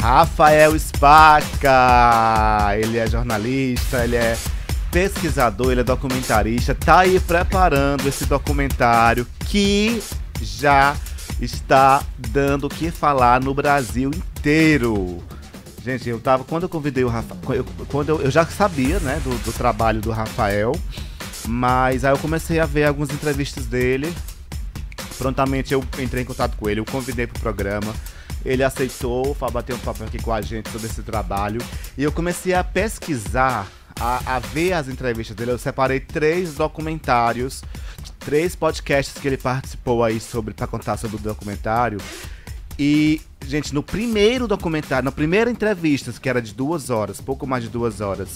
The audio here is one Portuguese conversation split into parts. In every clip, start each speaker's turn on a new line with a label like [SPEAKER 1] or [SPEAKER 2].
[SPEAKER 1] Rafael Spaca, ele é jornalista, ele é pesquisador, ele é documentarista, tá aí preparando esse documentário que já está dando o que falar no Brasil inteiro. Gente, quando eu convidei o Rafael, eu já sabia, né, do trabalho do Rafael, mas aí eu comecei a ver algumas entrevistas dele. Prontamente eu entrei em contato com ele, eu convidei pro programa. Ele aceitou bater um papo aqui com a gente sobre esse trabalho. E eu comecei a pesquisar, a ver as entrevistas dele. Eu separei 3 documentários, 3 podcasts que ele participou aí para contar sobre o documentário. E, gente, no primeiro documentário, na primeira entrevista, que era de 2 horas, pouco mais de 2 horas,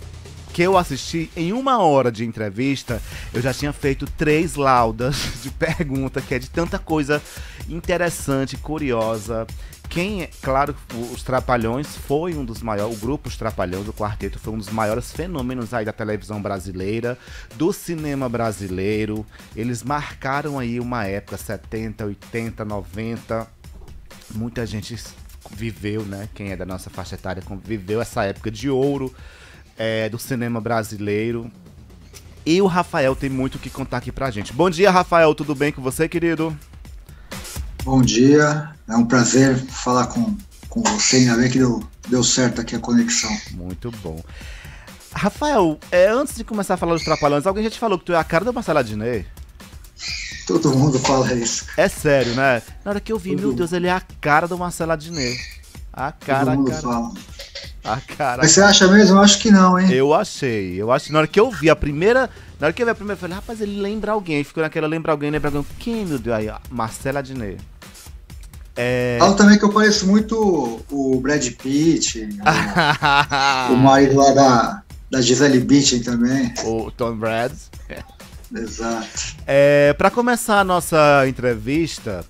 [SPEAKER 1] que eu assisti, em 1 hora de entrevista, eu já tinha feito 3 laudas de pergunta, que é de tanta coisa interessante, curiosa. Claro, os Trapalhões foi um dos maiores, o grupo Os Trapalhões, o quarteto, foi um dos maiores fenômenos aí da televisão brasileira, do cinema brasileiro. Eles marcaram aí uma época, 70, 80, 90. Muita gente viveu, né? Quem é da nossa faixa etária viveu essa época de ouro do cinema brasileiro. E o Rafael tem muito o que contar aqui pra gente. Bom dia, Rafael, tudo bem com você, querido?
[SPEAKER 2] Bom dia, é um prazer falar com você, ainda bem que deu certo aqui a conexão.
[SPEAKER 1] Muito bom. Rafael, antes de começar a falar dos Trapalhões, alguém já te falou que tu é a cara da Marcela Adnet?
[SPEAKER 2] Todo mundo fala isso.
[SPEAKER 1] É sério, né? Na hora que eu vi, meu Deus, ele é a cara do Marcelo Adnet. A cara,
[SPEAKER 2] todo mundo
[SPEAKER 1] cara.
[SPEAKER 2] fala.
[SPEAKER 1] A cara.
[SPEAKER 2] Mas você acha mesmo? Eu acho que não, hein?
[SPEAKER 1] Eu achei. Na hora que eu vi a primeira, eu falei, rapaz, ele lembra alguém. Ficou naquela, lembra alguém. Quem, meu Deus? Aí, Marcela Adnet.
[SPEAKER 2] Falo também que eu pareço muito o Brad Pitt, o marido lá da Gisele Bündchen também.
[SPEAKER 1] O Tom Brady.
[SPEAKER 2] Exato.
[SPEAKER 1] Pra começar a nossa entrevista,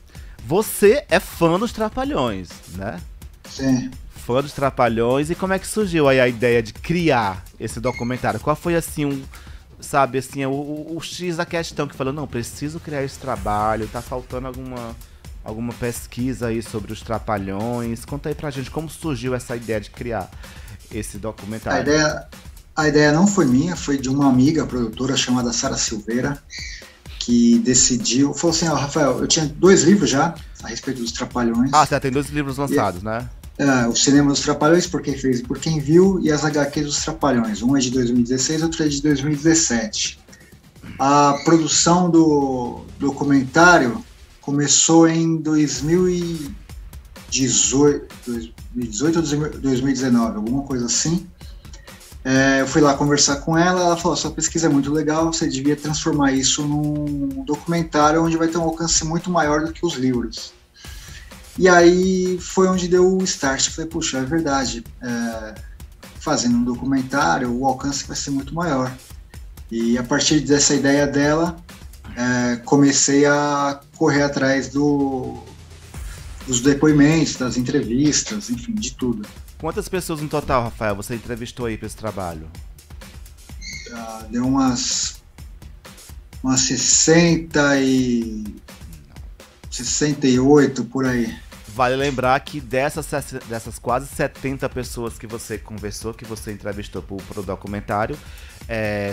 [SPEAKER 1] você é fã dos Trapalhões, né?
[SPEAKER 2] Sim.
[SPEAKER 1] Fã dos Trapalhões. E como é que surgiu aí a ideia de criar esse documentário? Qual foi, assim, o X da questão que falou, não, preciso criar esse trabalho, tá faltando alguma pesquisa aí sobre os Trapalhões. Conta aí pra gente como surgiu essa ideia de criar esse documentário.
[SPEAKER 2] A ideia não foi minha, foi de uma amiga produtora chamada Sara Silveira, que decidiu, falou assim, Rafael, eu tinha 2 livros já a respeito dos Trapalhões.
[SPEAKER 1] Você já tem 2 livros lançados, né?
[SPEAKER 2] O Cinema dos Trapalhões, Por Quem Fez e Por Quem Viu, e as HQs dos Trapalhões. Um é de 2016, outro é de 2017. A produção do documentário começou em 2018 ou 2019, alguma coisa assim. Eu fui lá conversar com ela falou, sua pesquisa é muito legal, você devia transformar isso num documentário onde vai ter um alcance muito maior do que os livros. E aí foi onde deu o start. Falei, puxa, é verdade, fazendo um documentário o alcance vai ser muito maior. E a partir dessa ideia dela, comecei a correr atrás dos depoimentos, das entrevistas, enfim, de tudo.
[SPEAKER 1] Quantas pessoas no total, Rafael, você entrevistou aí para esse trabalho?
[SPEAKER 2] Deu umas 68 por aí.
[SPEAKER 1] Vale lembrar que dessas quase 70 pessoas que você conversou, que você entrevistou pro documentário,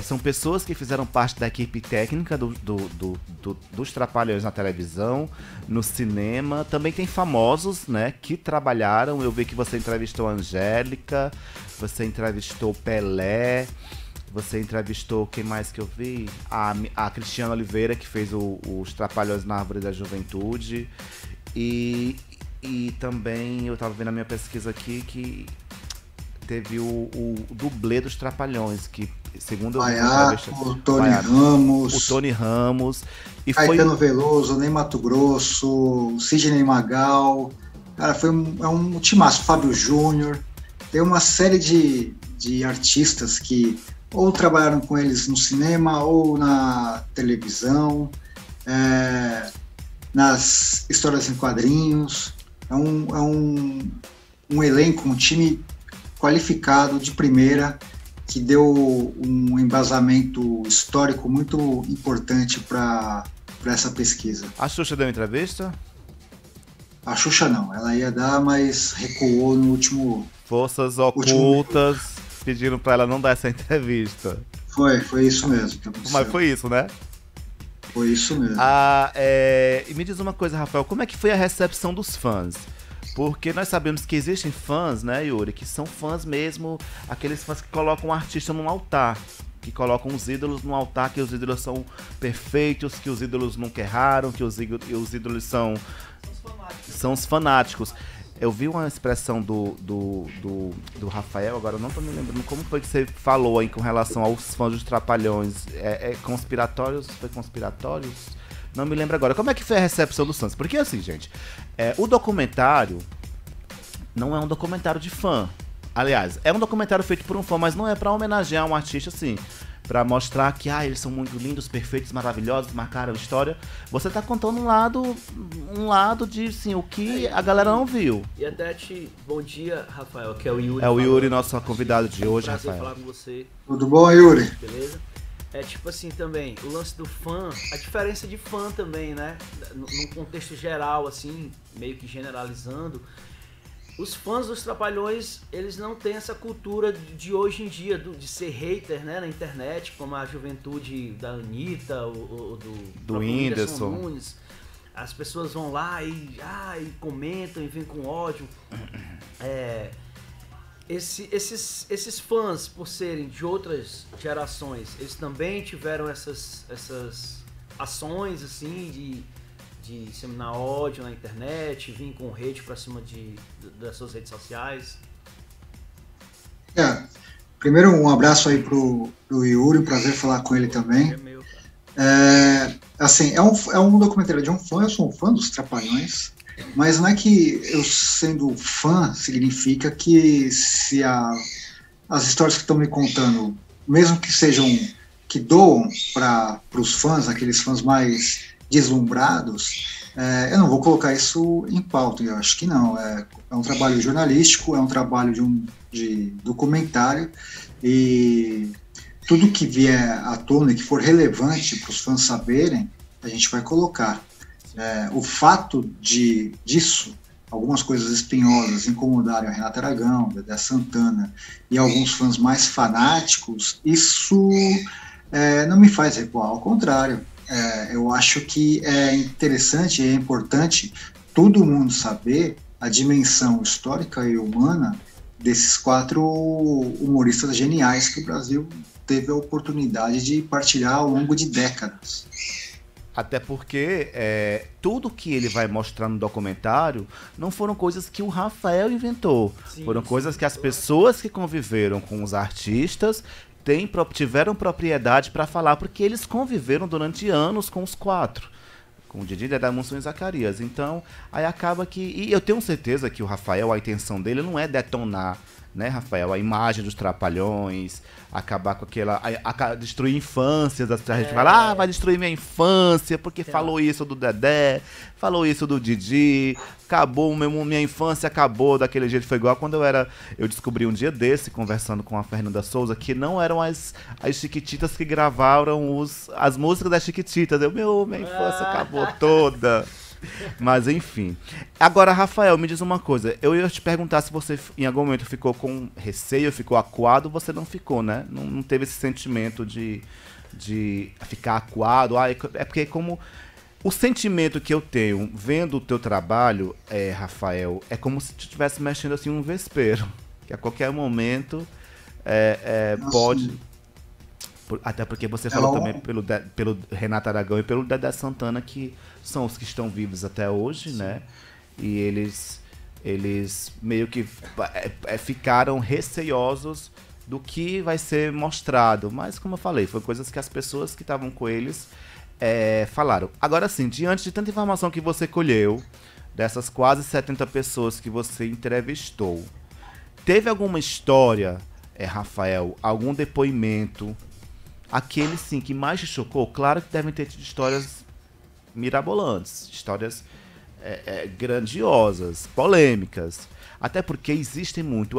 [SPEAKER 1] são pessoas que fizeram parte da equipe técnica dos Trapalhões na televisão, no cinema. Também tem famosos, né, que trabalharam. Eu vi que você entrevistou a Angélica, você entrevistou Pelé, você entrevistou, quem mais que eu vi? A Cristiana Oliveira, que fez os Trapalhões na Árvore da Juventude. E também eu tava vendo a minha pesquisa aqui que teve o dublê dos Trapalhões, que segundo
[SPEAKER 2] o Tony
[SPEAKER 1] Ramos. E
[SPEAKER 2] Caetano Veloso, Ney Matogrosso, Sidney Magal. Cara, foi um timaço, Fábio Júnior. Tem uma série de artistas que ou trabalharam com eles no cinema ou na televisão, nas histórias em quadrinhos. É um elenco, um time qualificado de primeira, que deu um embasamento histórico muito importante para essa pesquisa.
[SPEAKER 1] A Xuxa deu entrevista?
[SPEAKER 2] A Xuxa não, ela ia dar, mas recuou no último...
[SPEAKER 1] Forças ocultas pediram pra ela não dar essa entrevista.
[SPEAKER 2] Foi isso mesmo que aconteceu.
[SPEAKER 1] Mas foi isso, né?
[SPEAKER 2] Foi isso mesmo.
[SPEAKER 1] E me diz uma coisa, Rafael, como é que foi a recepção dos fãs? Porque nós sabemos que existem fãs, né, Yuri, que são fãs mesmo, aqueles fãs que colocam o artista num altar, que colocam os ídolos num altar, que os ídolos são perfeitos, que os ídolos nunca erraram, que os ídolos são os fanáticos. Eu vi uma expressão do Rafael, agora eu não tô me lembrando como foi que você falou aí com relação aos fãs dos Trapalhões. Conspiratórios? Foi conspiratórios? Não me lembro agora. Como é que foi a recepção dos fãs? Porque assim, gente, o documentário não é um documentário de fã. Aliás, é um documentário feito por um fã, mas não é pra homenagear um artista assim. Pra mostrar que eles são muito lindos, perfeitos, maravilhosos, marcaram a história. Você tá contando um lado de, assim, o que a galera não viu.
[SPEAKER 3] E até bom dia, Rafael, que é o Yuri.
[SPEAKER 1] É o Yuri, nosso convidado de hoje,
[SPEAKER 3] Rafael.
[SPEAKER 1] Rafael.
[SPEAKER 3] Falar com você.
[SPEAKER 2] Tudo bom, Yuri?
[SPEAKER 3] Beleza? Tipo assim também, o lance do fã, a diferença de fã também, né? Num contexto geral, assim, meio que generalizando. Os fãs dos Trapalhões, eles não têm essa cultura de hoje em dia, de ser hater, né, na internet, como a juventude da Anitta, do
[SPEAKER 1] Whindersson
[SPEAKER 3] Nunes. As pessoas vão lá e comentam e vêm com ódio. Esses fãs, por serem de outras gerações, eles também tiveram essas ações, assim, de disseminar ódio na internet, vir com hate pra cima das suas redes sociais?
[SPEAKER 2] Primeiro um abraço aí pro Yuri, um prazer falar com ele também.
[SPEAKER 3] É meu,
[SPEAKER 2] assim, é um documentário de um fã, eu sou um fã dos Trapalhões, mas não é que eu sendo fã significa que se as histórias que estão me contando, mesmo que sejam, que doam para os fãs, aqueles fãs mais deslumbrados, eu não vou colocar isso em pauta, eu acho que não. É um trabalho jornalístico, é um trabalho de documentário, e tudo que vier à tona e que for relevante para os fãs saberem, a gente vai colocar. O fato disso, algumas coisas espinhosas incomodarem a Renata Aragão, Dedé Santana e alguns fãs mais fanáticos, isso não me faz recuar, ao contrário. Eu acho que é interessante e é importante todo mundo saber a dimensão histórica e humana desses 4 humoristas geniais que o Brasil teve a oportunidade de partilhar ao longo de décadas.
[SPEAKER 1] Até porque tudo que ele vai mostrar no documentário não foram coisas que o Rafael inventou. Foram coisas que as pessoas que conviveram com os artistas tiveram propriedade para falar, porque eles conviveram durante anos com os 4, com o Didi, Dedé, Mussum e Zacarias. Então, aí acaba que... E eu tenho certeza que o Rafael, a intenção dele não é detonar, né, Rafael, a imagem dos Trapalhões, acabar com aquela... destruir infâncias, a gente fala, vai destruir minha infância, porque falou isso do Dedé, falou isso do Didi, acabou, minha infância acabou daquele jeito. Foi igual quando eu descobri um dia desse, conversando com a Fernanda Souza, que não eram as Chiquititas que gravaram as músicas das Chiquititas. Minha infância acabou toda. Mas enfim. Agora, Rafael, me diz uma coisa. Eu ia te perguntar se você em algum momento ficou com receio, ficou acuado. Você não ficou, né? Não teve esse sentimento de ficar acuado. É porque como... O sentimento que eu tenho vendo o teu trabalho, Rafael, é como se tu estivesse mexendo assim um vespeiro. Que a qualquer momento pode... Até porque você falou também pelo Renato Aragão e pelo Dedé Santana, que são os que estão vivos até hoje, né? E eles meio que ficaram receiosos do que vai ser mostrado. Mas, como eu falei, foi coisas que as pessoas que estavam com eles falaram. Agora sim, diante de tanta informação que você colheu, dessas quase 70 pessoas que você entrevistou, teve alguma história, Rafael, algum depoimento, aquele sim que mais te chocou? Claro que devem ter tido histórias mirabolantes, histórias grandiosas, polêmicas. Até porque existem muito...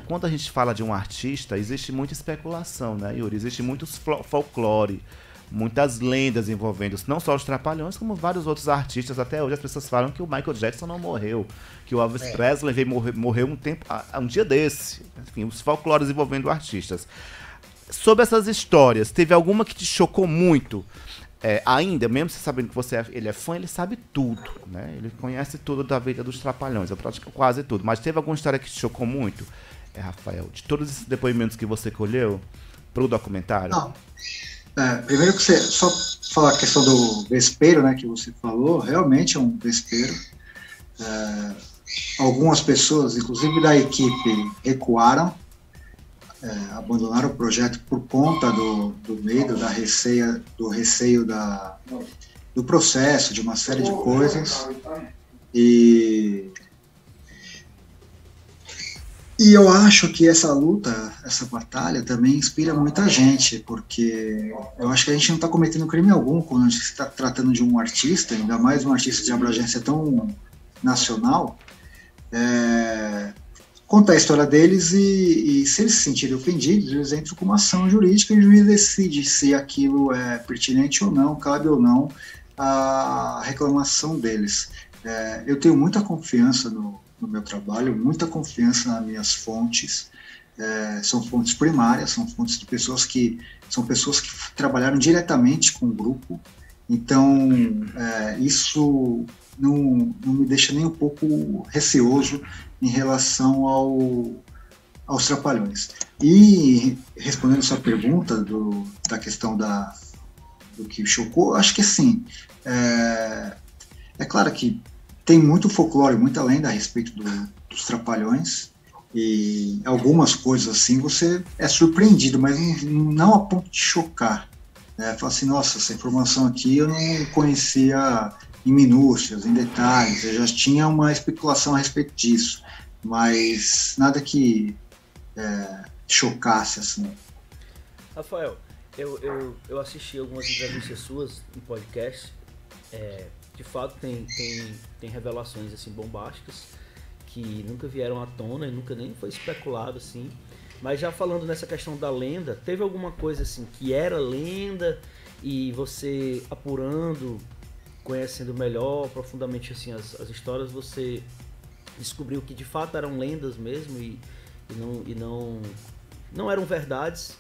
[SPEAKER 1] Quando a gente fala de um artista, existe muita especulação, né, Yuri? Existe muito folclore muitas lendas envolvendo não só os Trapalhões, como vários outros artistas. Até hoje as pessoas falam que o Michael Jackson não morreu, que o Elvis Presley veio morreu um dia desse. Enfim, os folclores envolvendo artistas. Sobre essas histórias, teve alguma que te chocou muito? Ainda, mesmo você sabendo que ele é fã, ele sabe tudo, né? Ele conhece tudo da vida dos Trapalhões, eu pratico quase tudo. Mas teve alguma história que te chocou muito, Rafael? De todos esses depoimentos que você colheu pro documentário?
[SPEAKER 2] Não. Primeiro que você só falar a questão do vespeiro, né, que você falou, realmente é um vespeiro. Algumas pessoas, inclusive da equipe, recuaram, abandonaram o projeto por conta do medo, do receio do processo, de uma série de coisas. E eu acho que essa luta, essa batalha também inspira muita gente, porque eu acho que a gente não está cometendo crime algum quando a gente está tratando de um artista, ainda mais um artista de abrangência tão nacional, contar a história deles e se eles se sentirem ofendidos, eles entram com uma ação jurídica e o juiz decide se aquilo é pertinente ou não, cabe ou não a reclamação deles. Eu tenho muita confiança no meu trabalho, muita confiança nas minhas fontes, são fontes primárias, são fontes de pessoas que trabalharam diretamente com o grupo, então isso não me deixa nem um pouco receoso em relação aos Trapalhões. E respondendo a sua pergunta da questão do que chocou, acho que sim, é claro que tem muito folclore, muita lenda a respeito dos Trapalhões, e algumas coisas assim você é surpreendido, mas não a ponto de chocar. Fala assim, nossa, essa informação aqui eu não conhecia em minúcias, em detalhes, eu já tinha uma especulação a respeito disso, mas nada que chocasse assim.
[SPEAKER 3] Rafael, eu assisti algumas entrevistas suas em podcast, de fato tem revelações assim bombásticas que nunca vieram à tona e nunca nem foi especulado assim, mas já falando nessa questão da lenda, teve alguma coisa assim que era lenda e você apurando, conhecendo melhor, profundamente assim as histórias, você descobriu que de fato eram lendas mesmo e não eram verdades?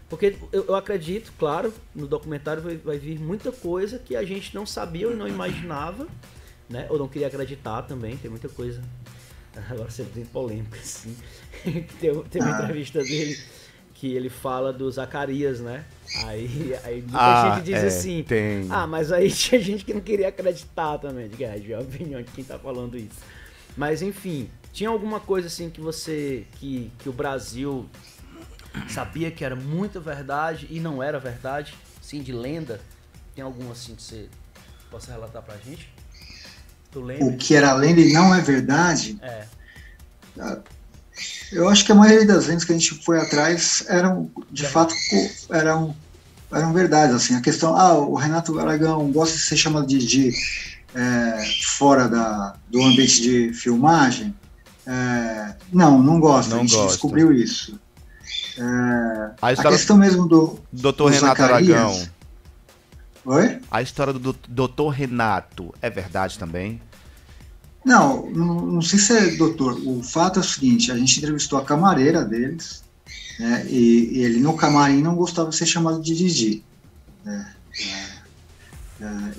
[SPEAKER 3] Porque eu acredito, claro, no documentário vai vir muita coisa que a gente não sabia ou não imaginava, né? Ou não queria acreditar também, tem muita coisa. Agora você tem polêmica, assim. Tem uma entrevista dele que ele fala do Zacarias, né? Aí muita gente diz assim, mas aí tinha gente que não queria acreditar também, de a opinião de quem tá falando isso. Mas enfim, tinha alguma coisa assim que o Brasil sabia que era muita verdade e não era verdade, sim, de lenda? Tem algum assim que você possa relatar pra gente? Tu lembra?
[SPEAKER 2] O que era lenda e não é verdade? Eu acho que a maioria das lendas que a gente foi atrás eram, de fato, eram verdades, assim. A questão, o Renato Aragão gosta de ser chamado de fora do ambiente de filmagem. Não gosta, a gente descobriu isso. A questão mesmo do
[SPEAKER 1] Dr. Renato Aragão.
[SPEAKER 2] Oi?
[SPEAKER 1] A história do Dr. Renato é verdade também?
[SPEAKER 2] Não sei se é doutor. O fato é o seguinte, a gente entrevistou a camareira deles, né, e ele no camarim não gostava de ser chamado de Didi.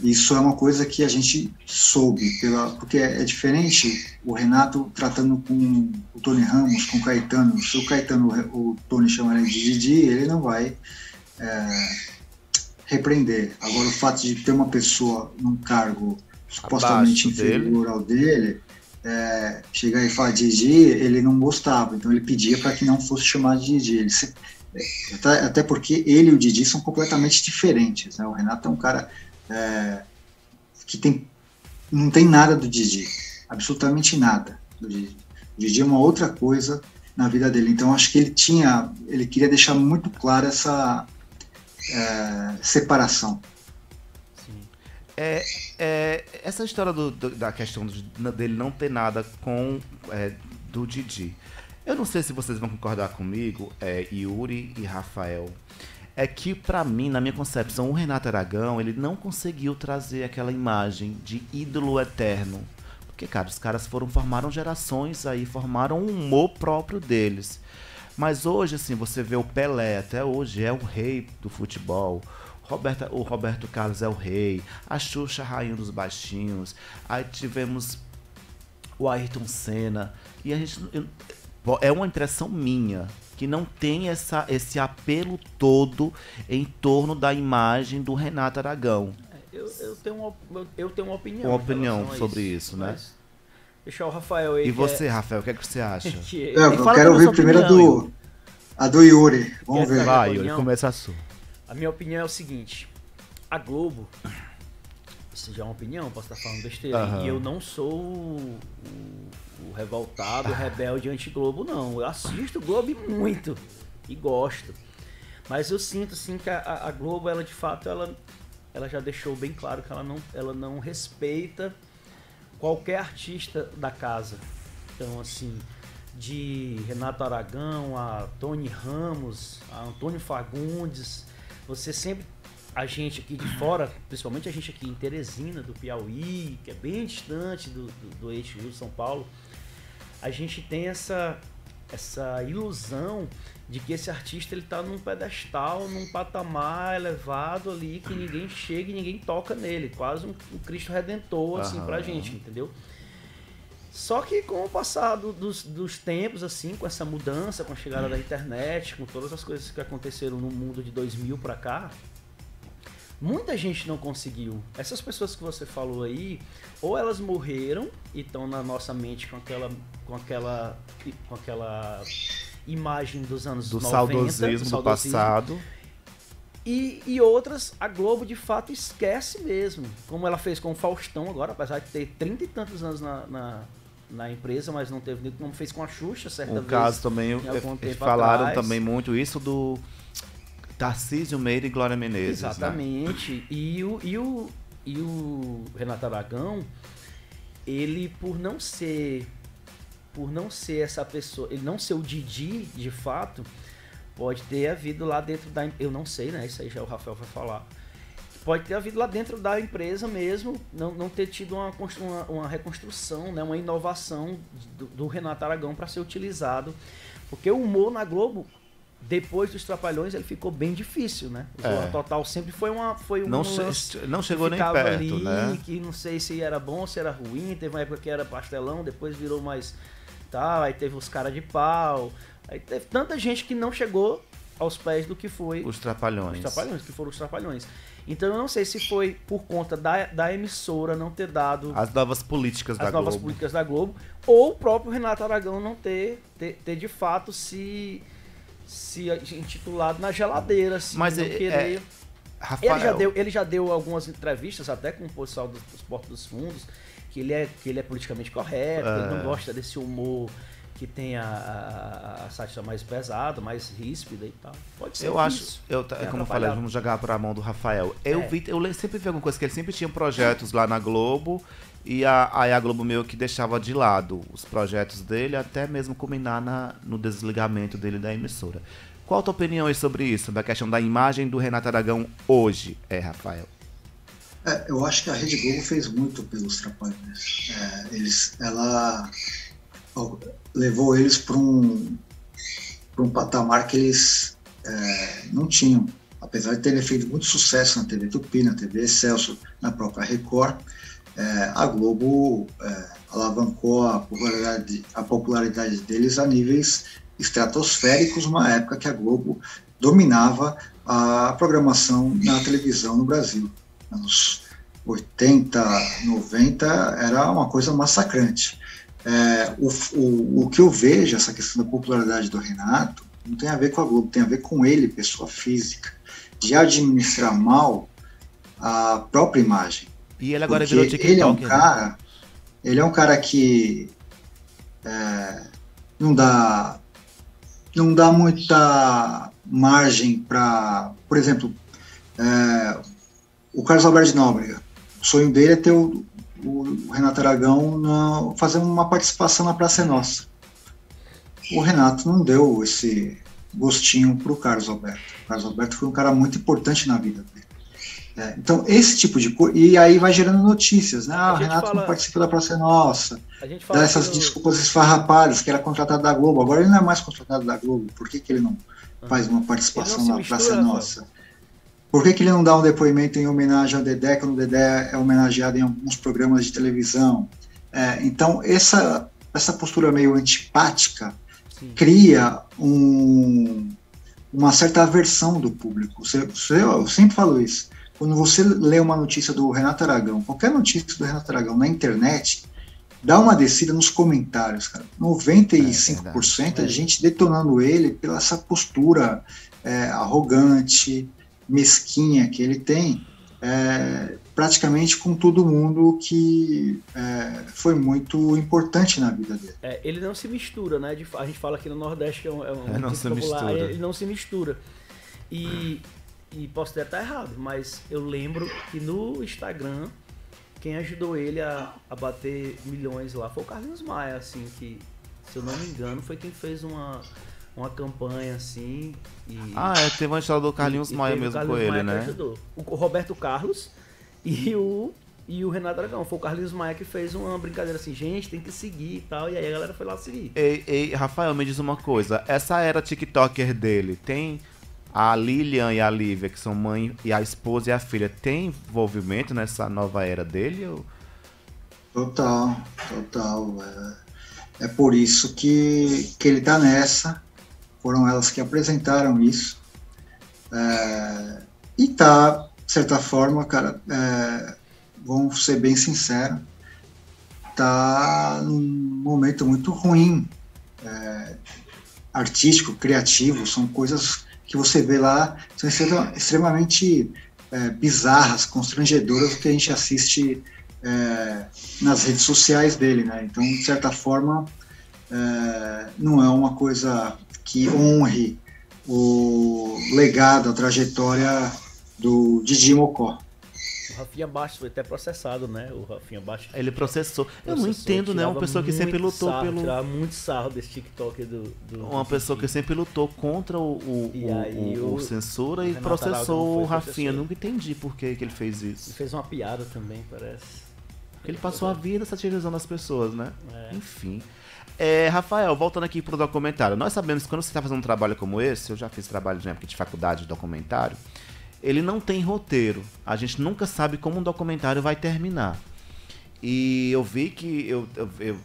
[SPEAKER 2] Isso é uma coisa que a gente soube, porque é diferente o Renato tratando com o Tony Ramos, com o Caetano. Se o Tony chama ele de Didi, ele não vai repreender. Agora, o fato de ter uma pessoa num cargo supostamente inferior ao dele, chegar e falar Didi, ele não gostava, então ele pedia para que não fosse chamado de Didi. Até porque ele e o Didi são completamente diferentes, né? O Renato é um cara que não tem nada do Didi, absolutamente nada do Didi. O Didi é uma outra coisa na vida dele, então acho que ele queria deixar muito clara essa separação.
[SPEAKER 1] Essa história da questão dele não ter nada com do Didi. Eu não sei se vocês vão concordar comigo, Yuri e Rafael. é que, pra mim, na minha concepção, o Renato Aragão, ele não conseguiu trazer aquela imagem de ídolo eterno. Porque, cara, os caras formaram gerações aí, formaram um humor próprio deles. Mas hoje, assim, você vê o Pelé, até hoje, é o rei do futebol. O Roberto Carlos é o rei. A Xuxa, a rainha dos baixinhos. Aí tivemos o Ayrton Senna. E a gente... É uma impressão minha que não tem esse apelo todo em torno da imagem do Renato Aragão.
[SPEAKER 3] Eu tenho uma opinião.
[SPEAKER 1] Uma opinião sobre isso, né?
[SPEAKER 3] Deixa o Rafael aí.
[SPEAKER 1] E você, Rafael, o que é que você acha?
[SPEAKER 2] Eu quero ouvir primeiro a do Yuri. Vamos ver.
[SPEAKER 1] Vai, Yuri, começa a sua.
[SPEAKER 3] A minha opinião é o seguinte. A Globo... Isso já é uma opinião, posso estar falando besteira.
[SPEAKER 1] Uhum.
[SPEAKER 3] E eu não sou o revoltado, o rebelde anti-Globo, não. Eu assisto o Globo muito e gosto. Mas eu sinto, assim, que a Globo, ela de fato, ela já deixou bem claro que ela não respeita qualquer artista da casa. Então, assim, de Renato Aragão a Tony Ramos, a Antônio Fagundes, você sempre... A gente aqui de fora, principalmente a gente aqui em Teresina, do Piauí, que é bem distante do eixo Rio-São Paulo, a gente tem essa ilusão de que esse artista ele tá num pedestal, num patamar elevado ali, que ninguém chega e ninguém toca nele, quase um Cristo Redentor, assim, pra gente, entendeu? Só que com o passar dos tempos, assim, com essa mudança, com a chegada da internet, com todas as coisas que aconteceram no mundo de 2000 pra cá, muita gente não conseguiu. Essas pessoas que você falou aí, ou elas morreram e estão na nossa mente com aquela imagem dos anos 90,
[SPEAKER 1] saudosismo do passado.
[SPEAKER 3] E outras, a Globo de fato esquece mesmo. Como ela fez com o Faustão agora, apesar de ter 30 e tantos anos na empresa, mas não teve, como fez com a Xuxa certa vez.
[SPEAKER 1] Um caso também, falaram atrás. Também muito isso do Tarcísio Meira e Glória Menezes.
[SPEAKER 3] Exatamente. Né? E o Renato Aragão, ele por não ser essa pessoa, ele não ser o Didi de fato, pode ter havido lá dentro da... Eu não sei, né? Isso aí já o Rafael vai falar. Pode ter havido lá dentro da empresa mesmo, não ter tido uma reconstrução, né? Uma inovação do Renato Aragão para ser utilizado. Porque o humor na Globo, depois dos Trapalhões, ele ficou bem difícil, né? O Zorra Total sempre foi
[SPEAKER 1] não chegou nem perto, ali, né?
[SPEAKER 3] Que não sei se era bom, se era ruim. Teve uma época que era pastelão, depois virou mais... Tá, aí teve os cara de pau... Aí teve tanta gente que não chegou aos pés do que foi...
[SPEAKER 1] Os Trapalhões.
[SPEAKER 3] Que foram os Trapalhões. Então eu não sei se foi por conta da emissora não ter dado...
[SPEAKER 1] As novas políticas
[SPEAKER 3] da Globo. Ou o próprio Renato Aragão não ter de fato se intitulado na geladeira. Assim,
[SPEAKER 1] mas
[SPEAKER 3] Rafael... Ele já deu algumas entrevistas, até com o pessoal dos Portos dos Fundos, que ele é politicamente correto, ele não gosta desse humor... que tem a sátira mais pesada, mais ríspida e tal. Pode ser.
[SPEAKER 1] Eu acho, como eu falei, vamos jogar para a mão do Rafael. Eu sempre vi alguma coisa, que ele sempre tinha projetos lá na Globo, e aí a Globo meio que deixava de lado os projetos dele, até mesmo culminar no desligamento dele da emissora. Qual a tua opinião aí sobre isso, da questão da imagem do Renato Aragão hoje, Rafael?
[SPEAKER 2] Eu acho que a Rede Globo fez muito pelos Trapalhões. Ela levou eles para um patamar que eles não tinham. Apesar de terem feito muito sucesso na TV Tupi, na TV Excelsior, na própria Record, a Globo alavancou a popularidade deles a níveis estratosféricos, numa época que a Globo dominava a programação na televisão no Brasil. Nos 80, 90, era uma coisa massacrante. O que eu vejo, essa questão da popularidade do Renato, não tem a ver com a Globo, tem a ver com ele, pessoa física, de administrar mal a própria imagem.
[SPEAKER 1] E ele agora virou TikTok.
[SPEAKER 2] Ele é um cara que não dá muita margem para, por exemplo, o Carlos Alberto de Nóbrega. O sonho dele é ter o Renato fazer uma participação na Praça é Nossa. O Renato não deu gostinho para o Carlos Alberto. O Carlos Alberto foi um cara muito importante na vida dele. Então, esse tipo de coisa. E aí vai gerando notícias, né? O Renato não participa da Praça é Nossa. Dá essas desculpas esfarrapadas, que era contratado da Globo. Agora ele não é mais contratado da Globo. Por que ele não faz uma participação na Praça é Nossa? Por que ele não dá um depoimento em homenagem ao Dedé, quando o Dedé é homenageado em alguns programas de televisão? Então, essa postura meio antipática cria uma certa aversão do público. Eu sempre falo isso. Quando você lê uma notícia do Renato Aragão, qualquer notícia do Renato Aragão na internet, dá uma descida nos comentários, cara. 95% é gente detonando ele pela essa postura arrogante, mesquinha que ele tem, praticamente com todo mundo que foi muito importante na vida dele.
[SPEAKER 3] Ele não se mistura, né? A gente fala aqui no Nordeste que é um
[SPEAKER 1] não se
[SPEAKER 3] popular,
[SPEAKER 1] mistura.
[SPEAKER 3] Ele não se mistura. E posso até estar errado, mas eu lembro que no Instagram, quem ajudou ele a bater milhões lá foi o Carlinhos Maia, assim, que, se eu não me engano, foi quem fez uma campanha, assim.
[SPEAKER 1] Teve uma história do Carlinhos Maia mesmo com ele, né?
[SPEAKER 3] Ajudou. O Roberto Carlos e o Renato Aragão. Foi o Carlinhos Maia que fez uma brincadeira assim, gente, tem que seguir e tal, e aí a galera foi lá seguir.
[SPEAKER 1] Ei, Rafael, me diz uma coisa, essa era TikToker dele, tem... A Lilian e a Lívia, que são mãe, e a esposa e a filha, tem envolvimento nessa nova era dele? Ou...
[SPEAKER 2] Total. É por isso que ele tá nessa. Foram elas que apresentaram isso. E tá, de certa forma, cara, vamos ser bem sinceros, tá num momento muito ruim, artístico, criativo, são coisas que você vê lá, são extremamente bizarras, constrangedoras, do que a gente assiste nas redes sociais dele, né? Então, de certa forma, não é uma coisa que honre o legado, a trajetória do Didi Mocó.
[SPEAKER 3] O Rafinha Bastos foi até processado, né? O Rafinha Bastos.
[SPEAKER 1] Ele processou. Eu não entendo, né? Uma pessoa que sempre lutou pelo...
[SPEAKER 3] Tirava muito sarro desse TikTok
[SPEAKER 1] Uma pessoa que sempre lutou contra o censura e processou o Rafinha. Nunca entendi por que ele fez isso.
[SPEAKER 3] Ele fez uma piada também, parece.
[SPEAKER 1] Porque ele passou a vida satirizando as pessoas, né? Enfim. Rafael, voltando aqui pro documentário. Nós sabemos que quando você está fazendo um trabalho como esse, eu já fiz trabalho de época de faculdade de documentário, ele não tem roteiro. A gente nunca sabe como um documentário vai terminar. E eu vi que eu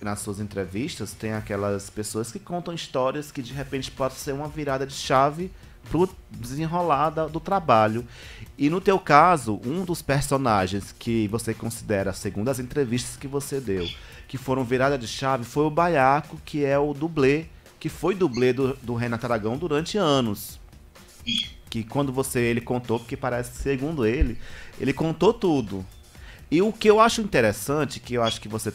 [SPEAKER 1] nas suas entrevistas tem aquelas pessoas que contam histórias que de repente pode ser uma virada de chave pro desenrolar do trabalho. E no teu caso, um dos personagens que você considera, segundo as entrevistas que você deu, que foram virada de chave, foi o Baiaco, que é o dublê, que foi dublê do Renato Aragão durante anos. Que quando ele contou, porque parece, segundo ele contou tudo. E o que eu acho interessante, que eu acho que você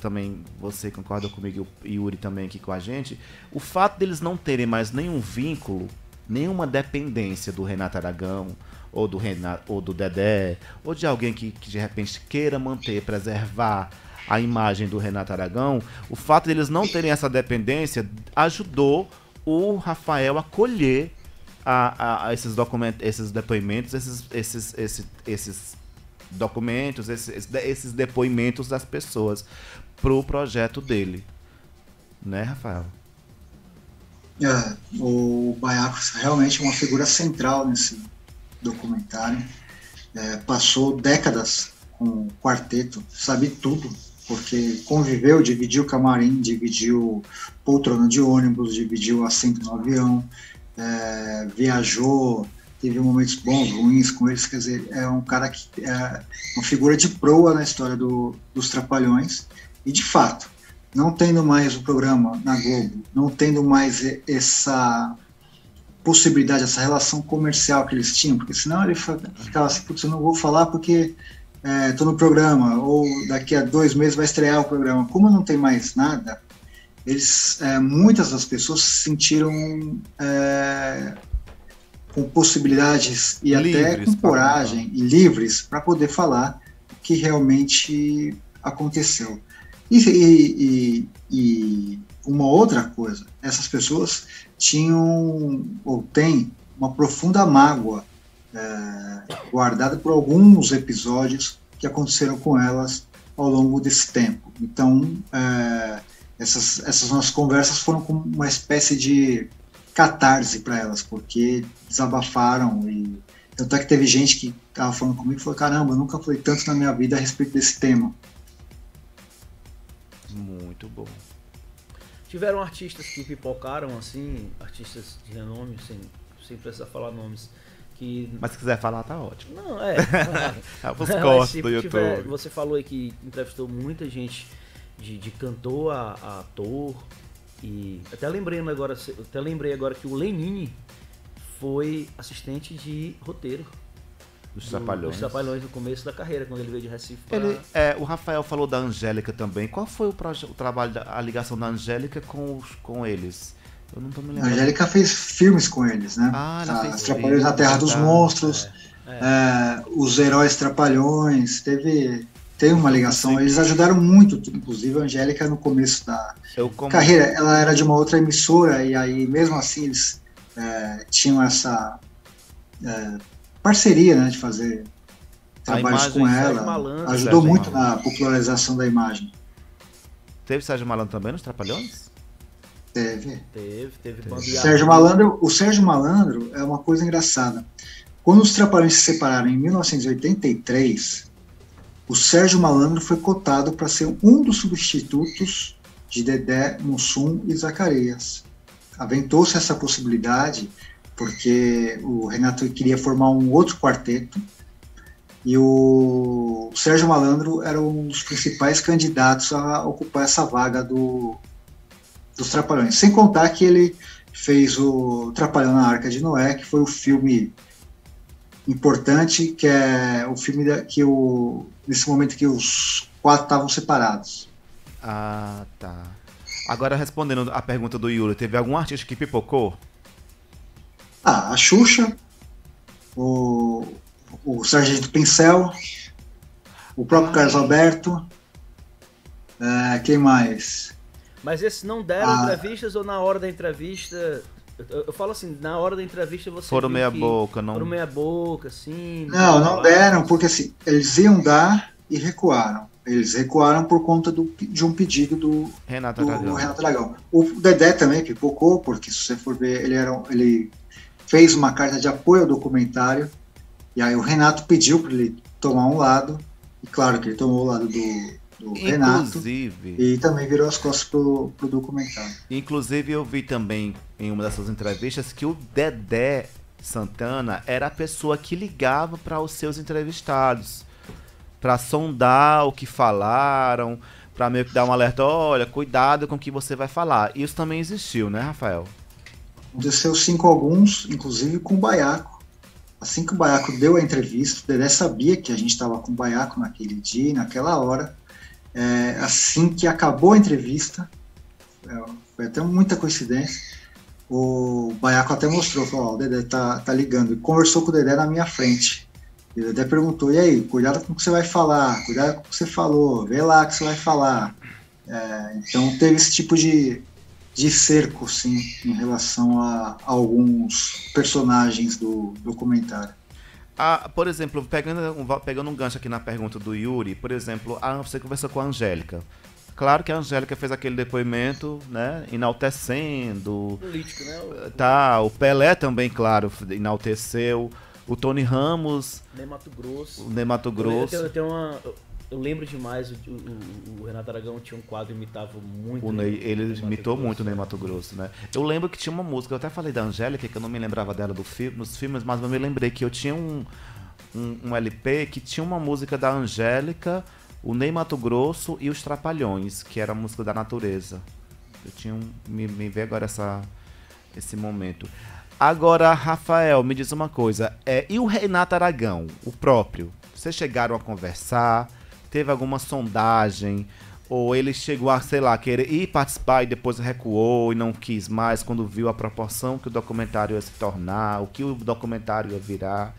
[SPEAKER 1] concorda comigo e Yuri também aqui com a gente, o fato deles não terem mais nenhum vínculo, nenhuma dependência do Renato Aragão, ou do Dedé, ou de alguém que de repente queira preservar a imagem do Renato Aragão, o fato deles não terem essa dependência ajudou o Rafael a colher esses documentos, esses depoimentos, esses documentos, esses depoimentos das pessoas pro projeto dele, né, Rafael?
[SPEAKER 2] O Baiaco realmente é uma figura central nesse documentário. Passou décadas com o quarteto, sabe tudo, porque conviveu, dividiu camarim, dividiu poltrona de ônibus, dividiu assento no avião, viajou, teve momentos bons, ruins com eles. Quer dizer, é um cara que é uma figura de proa na história dos Trapalhões. E de fato, não tendo mais o programa na Globo, não tendo mais essa possibilidade, essa relação comercial que eles tinham, porque senão ele ficava assim, putz, eu não vou falar porque estou no programa, ou daqui a 2 meses vai estrear o programa. Como não tem mais nada, muitas das pessoas se sentiram com possibilidades e livres, até com coragem e livres para poder falar o que realmente aconteceu. E uma outra coisa, essas pessoas tinham ou têm uma profunda mágoa guardada por alguns episódios que aconteceram com elas ao longo desse tempo. Então, essas nossas conversas foram como uma espécie de catarse para elas, porque desabafaram. E tanto é que teve gente que estava falando comigo e falou: caramba, eu nunca falei tanto na minha vida a respeito desse tema.
[SPEAKER 1] Muito bom.
[SPEAKER 3] Tiveram artistas que pipocaram, assim, artistas de renome, sem precisar falar nomes, que...
[SPEAKER 1] Mas se quiser falar, tá ótimo.
[SPEAKER 3] Não, claro.
[SPEAKER 1] Os cortes do YouTube.
[SPEAKER 3] Você falou aí que entrevistou muita gente, de cantor a ator, e até lembrei agora que o Lenine foi assistente de roteiro
[SPEAKER 1] Dos Trapalhões
[SPEAKER 3] no começo da carreira, quando ele veio de Recife
[SPEAKER 1] o Rafael falou da Angélica também. Qual foi o trabalho, a ligação da Angélica com eles? Eu não tô me lembrando.
[SPEAKER 2] A Angélica fez filmes com eles, né? Os Trapalhões na Terra dos Monstros, Os Heróis Trapalhões, tem uma ligação. Eles ajudaram muito, inclusive a Angélica no começo da carreira. Ela era de uma outra emissora, e aí mesmo assim eles tinham essa parceria, né, de fazer trabalhos com ela.
[SPEAKER 3] Malandro,
[SPEAKER 2] ajudou muito na popularização da imagem.
[SPEAKER 1] Teve Sérgio Malandro também nos Trapalhões?
[SPEAKER 3] Teve
[SPEAKER 2] O Sérgio Malandro é uma coisa engraçada. Quando os Trapalhões se separaram em 1983, o Sérgio Malandro foi cotado para ser um dos substitutos de Dedé, Mussum e Zacarias. Aventou-se essa possibilidade porque o Renato queria formar um outro quarteto, e o Sérgio Malandro era um dos principais candidatos a ocupar essa vaga dos Trapalhões. Sem contar que ele fez o Trapalhão na Arca de Noé, que foi o filme importante, que é o filme nesse momento que os 4 estavam separados.
[SPEAKER 1] Ah, tá. Agora, respondendo a pergunta do Yuri, teve algum artista que pipocou?
[SPEAKER 2] A Xuxa, o Sargento Pincel, o próprio Carlos Alberto, quem mais?
[SPEAKER 3] Mas esses não deram entrevistas, ou na hora da entrevista... Eu falo assim, na hora da entrevista você
[SPEAKER 1] foram meia boca, não?
[SPEAKER 3] Foram meia boca, assim...
[SPEAKER 2] Não deram, porque assim, eles iam dar e recuaram. Eles recuaram por conta de um pedido do Renato Aragão. O Dedé também pipocou, porque se você for ver, ele fez uma carta de apoio ao documentário, e aí o Renato pediu para ele tomar um lado, e claro que ele tomou o lado do Renato, e também virou as costas pro documentário.
[SPEAKER 1] Inclusive eu vi também em uma dessas entrevistas que o Dedé Santana era a pessoa que ligava para os seus entrevistados, para sondar o que falaram, para meio que dar um alerta: olha, cuidado com o que você vai falar. Isso também existiu, né, Rafael?
[SPEAKER 2] Aconteceu sim com alguns, inclusive com o Baiaco. Assim que o Baiaco deu a entrevista, o Dedé sabia que a gente estava com o Baiaco naquele dia, naquela hora. Assim que acabou a entrevista, foi até muita coincidência, o Baiaco até mostrou, falou: o Dedé tá ligando, e conversou com o Dedé na minha frente. E o Dedé perguntou: e aí, cuidado com o que você vai falar, cuidado com o que você falou, vê lá o que você vai falar. Então teve esse tipo de cerco, sim, em relação a alguns personagens do documentário.
[SPEAKER 1] Por exemplo, pegando um gancho aqui na pergunta do Yuri, por exemplo, você conversou com a Angélica. Claro que a Angélica fez aquele depoimento, né, enaltecendo.
[SPEAKER 3] Político, né?
[SPEAKER 1] O Pelé também, claro, enalteceu. O Tony Ramos.
[SPEAKER 3] Ney Matogrosso. Eu lembro demais, o Renato Aragão tinha um quadro, imitava muito.
[SPEAKER 1] Ele imitou muito o Ney Matogrosso, né? Eu lembro que tinha uma música, eu até falei da Angélica, que eu não me lembrava dela nos filmes, mas eu me lembrei que eu tinha um LP que tinha uma música da Angélica, o Ney Matogrosso e os Trapalhões, que era a música da natureza. Eu tinha me veio agora esse momento. Agora, Rafael, me diz uma coisa, e o Renato Aragão, o próprio? Vocês chegaram a conversar? Teve alguma sondagem? Ou ele chegou a, sei lá, querer ir participar e depois recuou e não quis mais quando viu a proporção que o documentário ia se tornar, o que o documentário ia virar?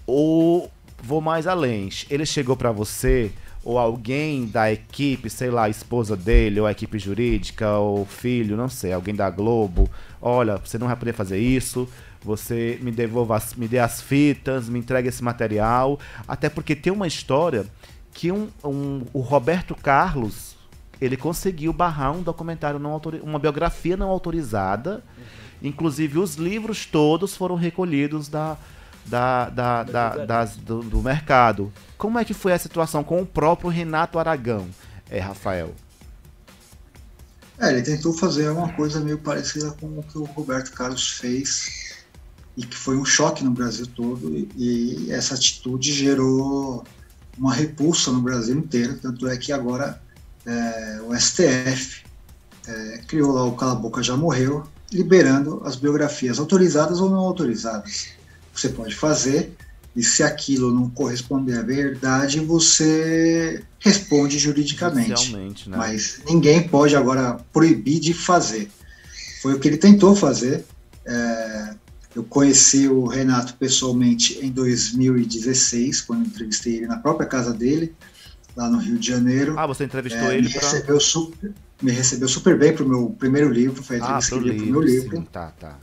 [SPEAKER 1] Ou, vou mais além, ele chegou pra você, ou alguém da equipe, sei lá, a esposa dele, ou a equipe jurídica, ou filho, não sei, alguém da Globo, olha, você não vai poder fazer isso, você me devolva, me dê as fitas, me entregue esse material, até porque tem uma história que o Roberto Carlos, ele conseguiu barrar um documentário, uma biografia não autorizada, inclusive os livros todos foram recolhidos do mercado. Como é que foi a situação com o próprio Renato Aragão, Rafael?
[SPEAKER 2] Ele tentou fazer uma coisa meio parecida com o que o Roberto Carlos fez, e que foi um choque no Brasil todo, e essa atitude gerou uma repulsa no Brasil inteiro, tanto é que agora o STF criou lá o Cala a Boca Já Morreu, liberando as biografias autorizadas ou não autorizadas. Você pode fazer, e se aquilo não corresponder à verdade, você responde juridicamente. Né? Mas ninguém pode agora proibir de fazer. Foi o que ele tentou fazer. Eu conheci o Renato pessoalmente em 2016, quando entrevistei ele na própria casa dele, lá no Rio de Janeiro.
[SPEAKER 1] Você entrevistou ele?
[SPEAKER 2] Me recebeu super bem para o meu primeiro livro, foi a entrevista que ele deu para o meu livro.
[SPEAKER 1] Sim, tá.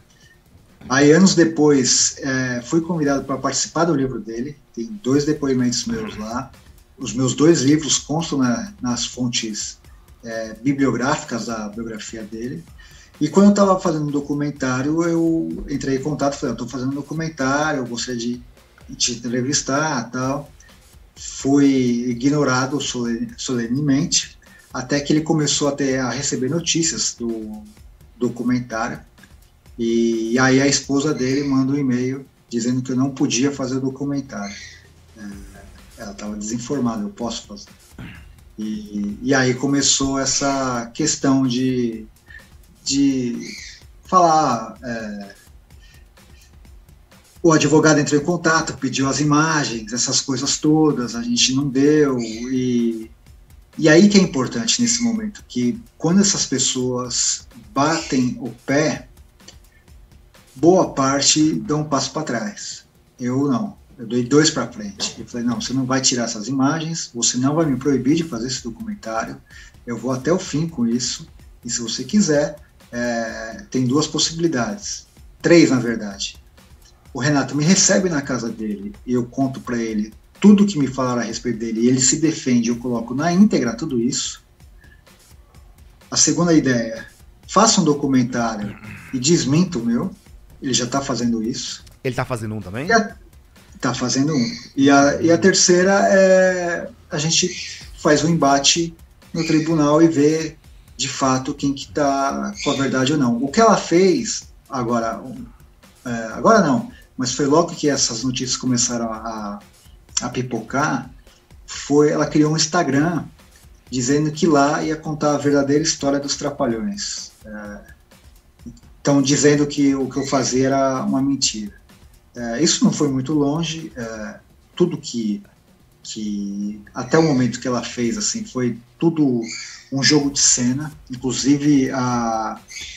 [SPEAKER 2] Aí, anos depois, fui convidado para participar do livro dele, tem 2 depoimentos meus lá. Os meus 2 livros constam nas fontes bibliográficas da biografia dele. E quando eu estava fazendo um documentário, eu entrei em contato e falei, eu estou fazendo um documentário, eu gostaria de te entrevistar e tal. Fui ignorado solenemente, até que ele começou a receber notícias do documentário. E aí a esposa dele manda um e-mail dizendo que eu não podia fazer o documentário. Ela estava desinformada, eu posso fazer. E aí começou essa questão de falar, o advogado entrou em contato, pediu as imagens, essas coisas todas, a gente não deu, e aí que é importante nesse momento, que quando essas pessoas batem o pé, boa parte dão um passo para trás. Eu não, eu dei 2 para frente. Eu falei, não, você não vai tirar essas imagens, você não vai me proibir de fazer esse documentário, eu vou até o fim com isso, e se você quiser, tem 2 possibilidades, 3 na verdade. O Renato me recebe na casa dele e eu conto para ele tudo que me falaram a respeito dele, e ele se defende, eu coloco na íntegra tudo isso. A segunda ideia, faça um documentário e desminta o meu. Ele já está fazendo isso.
[SPEAKER 1] Ele está fazendo um também?
[SPEAKER 2] Está fazendo um. E a terceira é a gente faz um embate no tribunal e vê de fato quem que está com a verdade ou não. O que ela fez agora não, mas foi logo que essas notícias começaram a pipocar, ela criou um Instagram dizendo que lá ia contar a verdadeira história dos Trapalhões. Então, dizendo que o que eu fazia era uma mentira. Isso não foi muito longe, tudo que até o momento que ela fez assim, foi tudo um jogo de cena, inclusive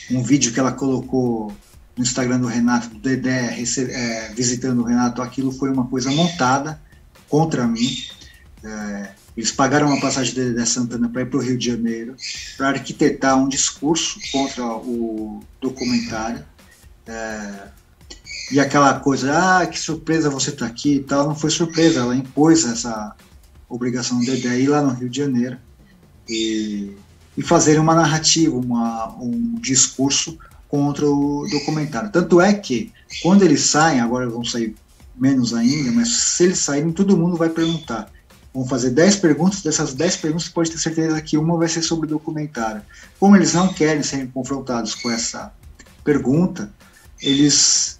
[SPEAKER 2] um vídeo que ela colocou no Instagram do Renato, do Dedé, visitando o Renato, aquilo foi uma coisa montada contra mim. Eles pagaram uma passagem de Dedé Santana para ir para o Rio de Janeiro, para arquitetar um discurso contra o documentário. E aquela coisa, que surpresa você está aqui e tal, não foi surpresa, ela impôs essa obrigação do Dedé ir lá no Rio de Janeiro e fazer uma narrativa, um discurso contra o documentário. Tanto é que, quando eles saem, agora vão sair menos ainda, mas se eles saírem, todo mundo vai perguntar. Vão fazer 10 perguntas, dessas 10 perguntas você pode ter certeza que uma vai ser sobre o documentário. Como eles não querem serem confrontados com essa pergunta, eles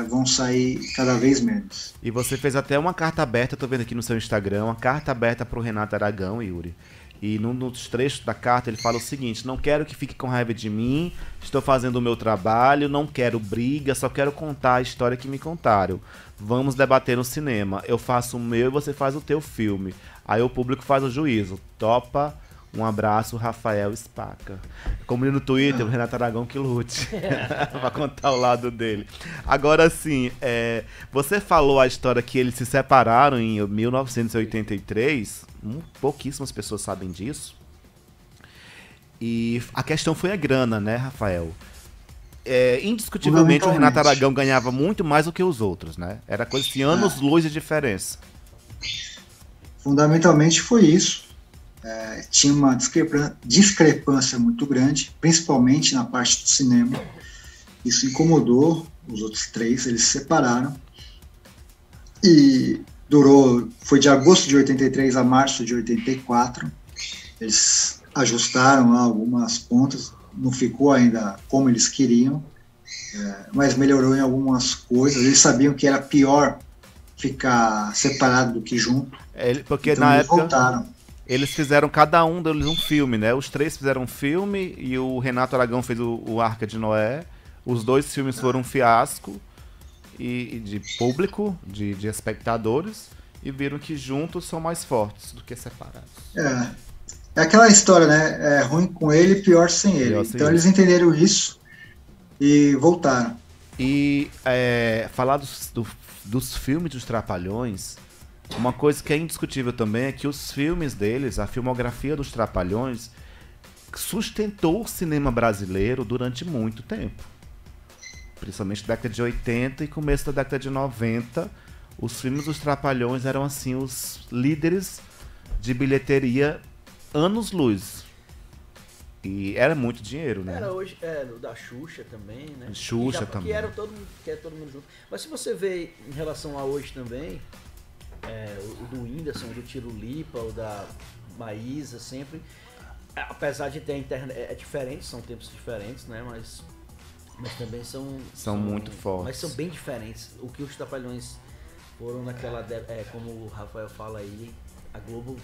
[SPEAKER 2] vão sair cada vez menos.
[SPEAKER 1] E você fez até uma carta aberta, tô vendo aqui no seu Instagram, uma carta aberta pro Renato Aragão, Yuri. E num dos trechos da carta ele fala o seguinte: não quero que fique com raiva de mim, estou fazendo o meu trabalho, não quero briga, só quero contar a história que me contaram. Vamos debater no cinema. Eu faço o meu e você faz o teu filme. Aí o público faz o juízo. Topa Um abraço, Rafael Spaca. Como no Twitter, o Renato Aragão que lute. Pra contar o lado dele. Agora sim, você falou a história que eles se separaram em 1983. Pouquíssimas pessoas sabem disso. E a questão foi a grana, né, Rafael? Indiscutivelmente o Renato Aragão ganhava muito mais do que os outros, né? Era coisa de anos-luz de diferença.
[SPEAKER 2] Fundamentalmente foi isso. Tinha uma discrepância muito grande, principalmente na parte do cinema. Isso incomodou os outros três, eles se separaram. E foi de agosto de 83 a março de 84. Eles ajustaram lá algumas pontas, não ficou ainda como eles queriam, mas melhorou em algumas coisas. Eles sabiam que era pior ficar separado do que junto.
[SPEAKER 1] Porque
[SPEAKER 2] então
[SPEAKER 1] na
[SPEAKER 2] eles
[SPEAKER 1] época
[SPEAKER 2] voltaram.
[SPEAKER 1] Eles fizeram cada um deles um filme, né? Os três fizeram um filme e o Renato Aragão fez o Arca de Noé. Os dois filmes foram um fiasco e de público, de espectadores, e viram que juntos são mais fortes do que separados.
[SPEAKER 2] É aquela história, né? É ruim com ele, pior sem ele. Então eles entenderam isso e voltaram.
[SPEAKER 1] E falar dos filmes dos Trapalhões, uma coisa que é indiscutível também é que os filmes deles, a filmografia dos Trapalhões, sustentou o cinema brasileiro durante muito tempo. Principalmente na década de 80 e começo da década de 90, os filmes dos Trapalhões eram assim os líderes de bilheteria anos-luz. E era muito dinheiro, né?
[SPEAKER 3] Era hoje, o da Xuxa também, né?
[SPEAKER 1] Xuxa também.
[SPEAKER 3] Que era todo mundo junto. Mas se você vê em relação a hoje também, o do Whindersson, o do Tirulipa, o da Maísa, sempre, apesar de ter internet, é diferente, são tempos diferentes, né? Mas também são
[SPEAKER 1] muito fortes.
[SPEAKER 3] Mas são bem diferentes. O que os Trapalhões foram naquela, como o Rafael fala aí, a Globo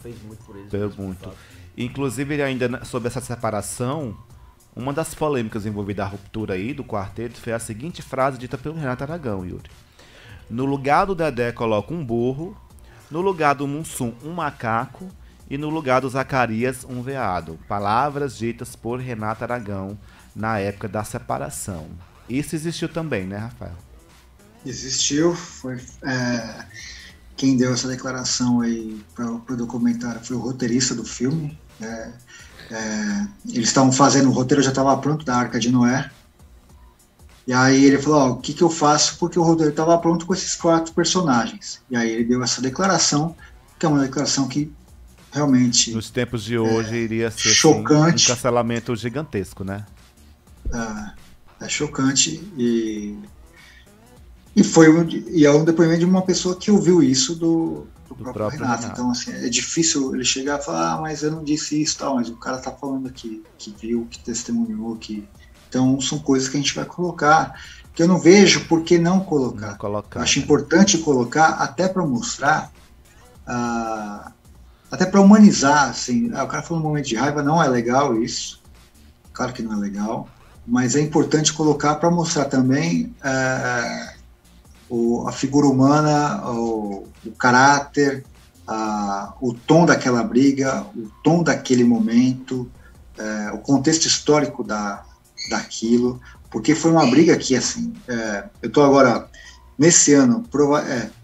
[SPEAKER 3] fez muito por eles.
[SPEAKER 1] Fez muito. Inclusive, ainda sobre essa separação, uma das polêmicas envolvidas a ruptura aí do quarteto foi a seguinte frase dita pelo Renato Aragão, Yuri. No lugar do Dedé coloca um burro, no lugar do Mussum um macaco e no lugar do Zacarias um veado. Palavras ditas por Renato Aragão na época da separação. Isso existiu também, né, Rafael?
[SPEAKER 2] Existiu. Foi, quem deu essa declaração aí para o documentário foi o roteirista do filme. Eles estavam fazendo, o roteiro já estava pronto da Arca de Noé. E aí ele falou, o que eu faço? Porque o roteiro estava pronto com esses 4 personagens. E aí ele deu essa declaração, que é uma declaração que realmente...
[SPEAKER 1] Nos tempos de hoje iria ser
[SPEAKER 2] chocante.
[SPEAKER 1] Assim, um cancelamento gigantesco, né?
[SPEAKER 2] É chocante e é um depoimento de uma pessoa que ouviu isso do próprio Renato. Então, assim, é difícil ele chegar e falar, mas eu não disse isso, tal, mas o cara tá falando aqui, que viu, que testemunhou, que... Então, são coisas que a gente vai colocar, que eu não vejo por que não colocar. Eu acho importante colocar, até para mostrar, até para humanizar, assim, o cara falou um momento de raiva, não é legal isso, claro que não é legal, mas é importante colocar para mostrar também a figura humana, o caráter, o tom daquela briga, o tom daquele momento, o contexto histórico daquilo, porque foi uma briga que, assim, eu estou agora, nesse ano,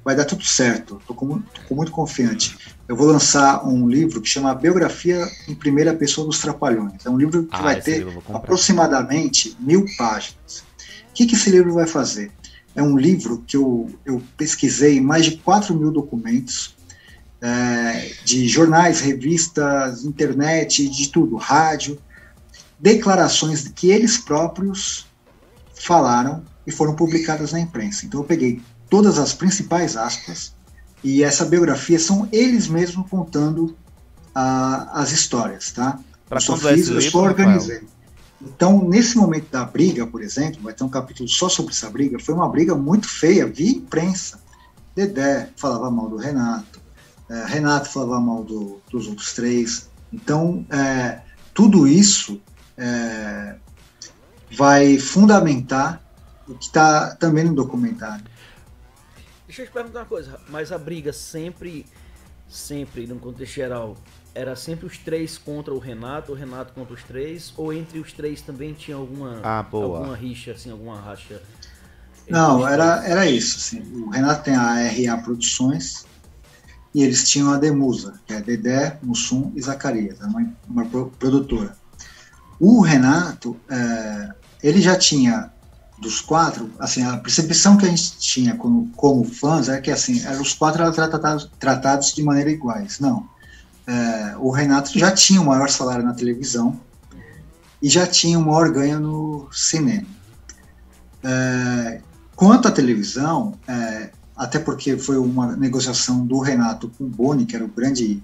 [SPEAKER 2] vai dar tudo certo, estou muito confiante. Eu vou lançar um livro que chama Biografia em Primeira Pessoa dos Trapalhões. É um livro que vai ter aproximadamente 1000 páginas. O que esse livro vai fazer? É um livro que eu pesquisei mais de 4.000 documentos, de jornais, revistas, internet, de tudo, rádio, declarações que eles próprios falaram e foram publicadas na imprensa. Então eu peguei todas as principais aspas e essa biografia são eles mesmos contando as histórias, tá? Eu só organizei. Rafael? Então, nesse momento da briga, por exemplo, vai ter um capítulo só sobre essa briga, foi uma briga muito feia, via imprensa. Dedé falava mal do Renato, Renato falava mal dos outros 3. Então, tudo isso vai fundamentar o que está também no documentário.
[SPEAKER 3] Deixa eu te perguntar uma coisa, mas a briga sempre, no contexto geral, era sempre os três contra o Renato contra os três, ou entre os três também tinha alguma rixa, assim, alguma racha?
[SPEAKER 2] Não, era isso, assim. O Renato tem a RA Produções e eles tinham a Demusa, que é Dedé, Mussum e Zacarias, uma produtora. O Renato, ele já tinha, dos quatro, assim, a percepção que a gente tinha como fãs é que, assim, os quatro eram tratados de maneira iguais. Não. O Renato já tinha o maior salário na televisão e já tinha o maior ganho no cinema. Quanto à televisão, até porque foi uma negociação do Renato com o Boni, que era o grande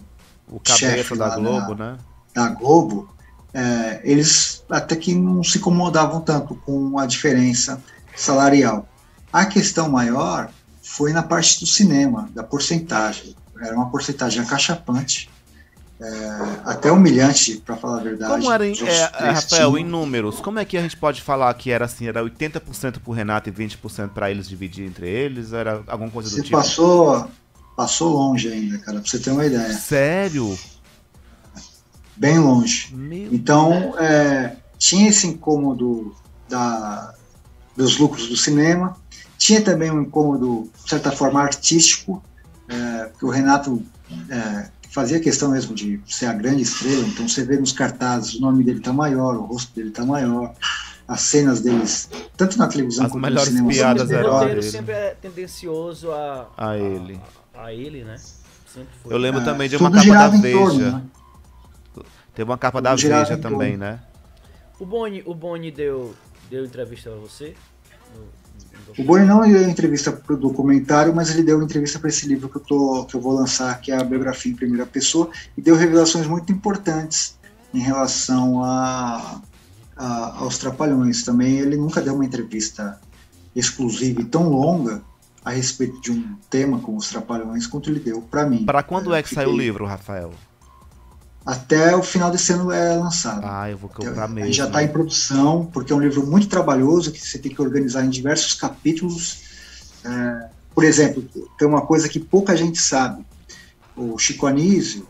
[SPEAKER 2] chefe
[SPEAKER 1] da Globo, né?
[SPEAKER 2] Da Globo, eles até que não se incomodavam tanto com a diferença salarial. A questão maior foi na parte do cinema, da porcentagem. Era uma porcentagem acachapante, até humilhante, para falar a verdade.
[SPEAKER 1] Como era, Rafael, em números, como é que a gente pode falar que era assim? Era 80% pro Renato e 20% para eles dividir entre eles? Era alguma coisa do tipo?
[SPEAKER 2] Passou longe ainda, cara, pra você ter uma ideia.
[SPEAKER 1] Sério?
[SPEAKER 2] Bem longe. Então, tinha esse incômodo dos lucros do cinema, tinha também um incômodo, de certa forma, artístico, que o Renato fazia questão mesmo de ser a grande estrela, então você vê nos cartazes, o nome dele tá maior, o rosto dele tá maior, as cenas deles, tanto na televisão quanto no cinema,
[SPEAKER 1] piadas
[SPEAKER 3] eram dele. O roteiro sempre é tendencioso
[SPEAKER 1] a ele.
[SPEAKER 3] A ele, né? Sempre foi.
[SPEAKER 1] Eu lembro também de uma capa da Veja. Torno, né? Teve uma capa da Veja também, né?
[SPEAKER 2] O
[SPEAKER 3] Boni deu entrevista pra você?
[SPEAKER 2] O Boni não deu entrevista para o documentário, mas ele deu entrevista para esse livro que eu vou lançar, que é a biografia em primeira pessoa, e deu revelações muito importantes em relação aos Trapalhões. Também ele nunca deu uma entrevista exclusiva e tão longa a respeito de um tema como os Trapalhões quanto ele deu para mim.
[SPEAKER 1] Para quando é que sai o livro, Rafael?
[SPEAKER 2] Até o final desse ano é lançado.
[SPEAKER 1] Eu vou comprar mesmo.
[SPEAKER 2] Já está em produção, porque é um livro muito trabalhoso, que você tem que organizar em diversos capítulos. Por exemplo, tem uma coisa que pouca gente sabe. O Chico Anísio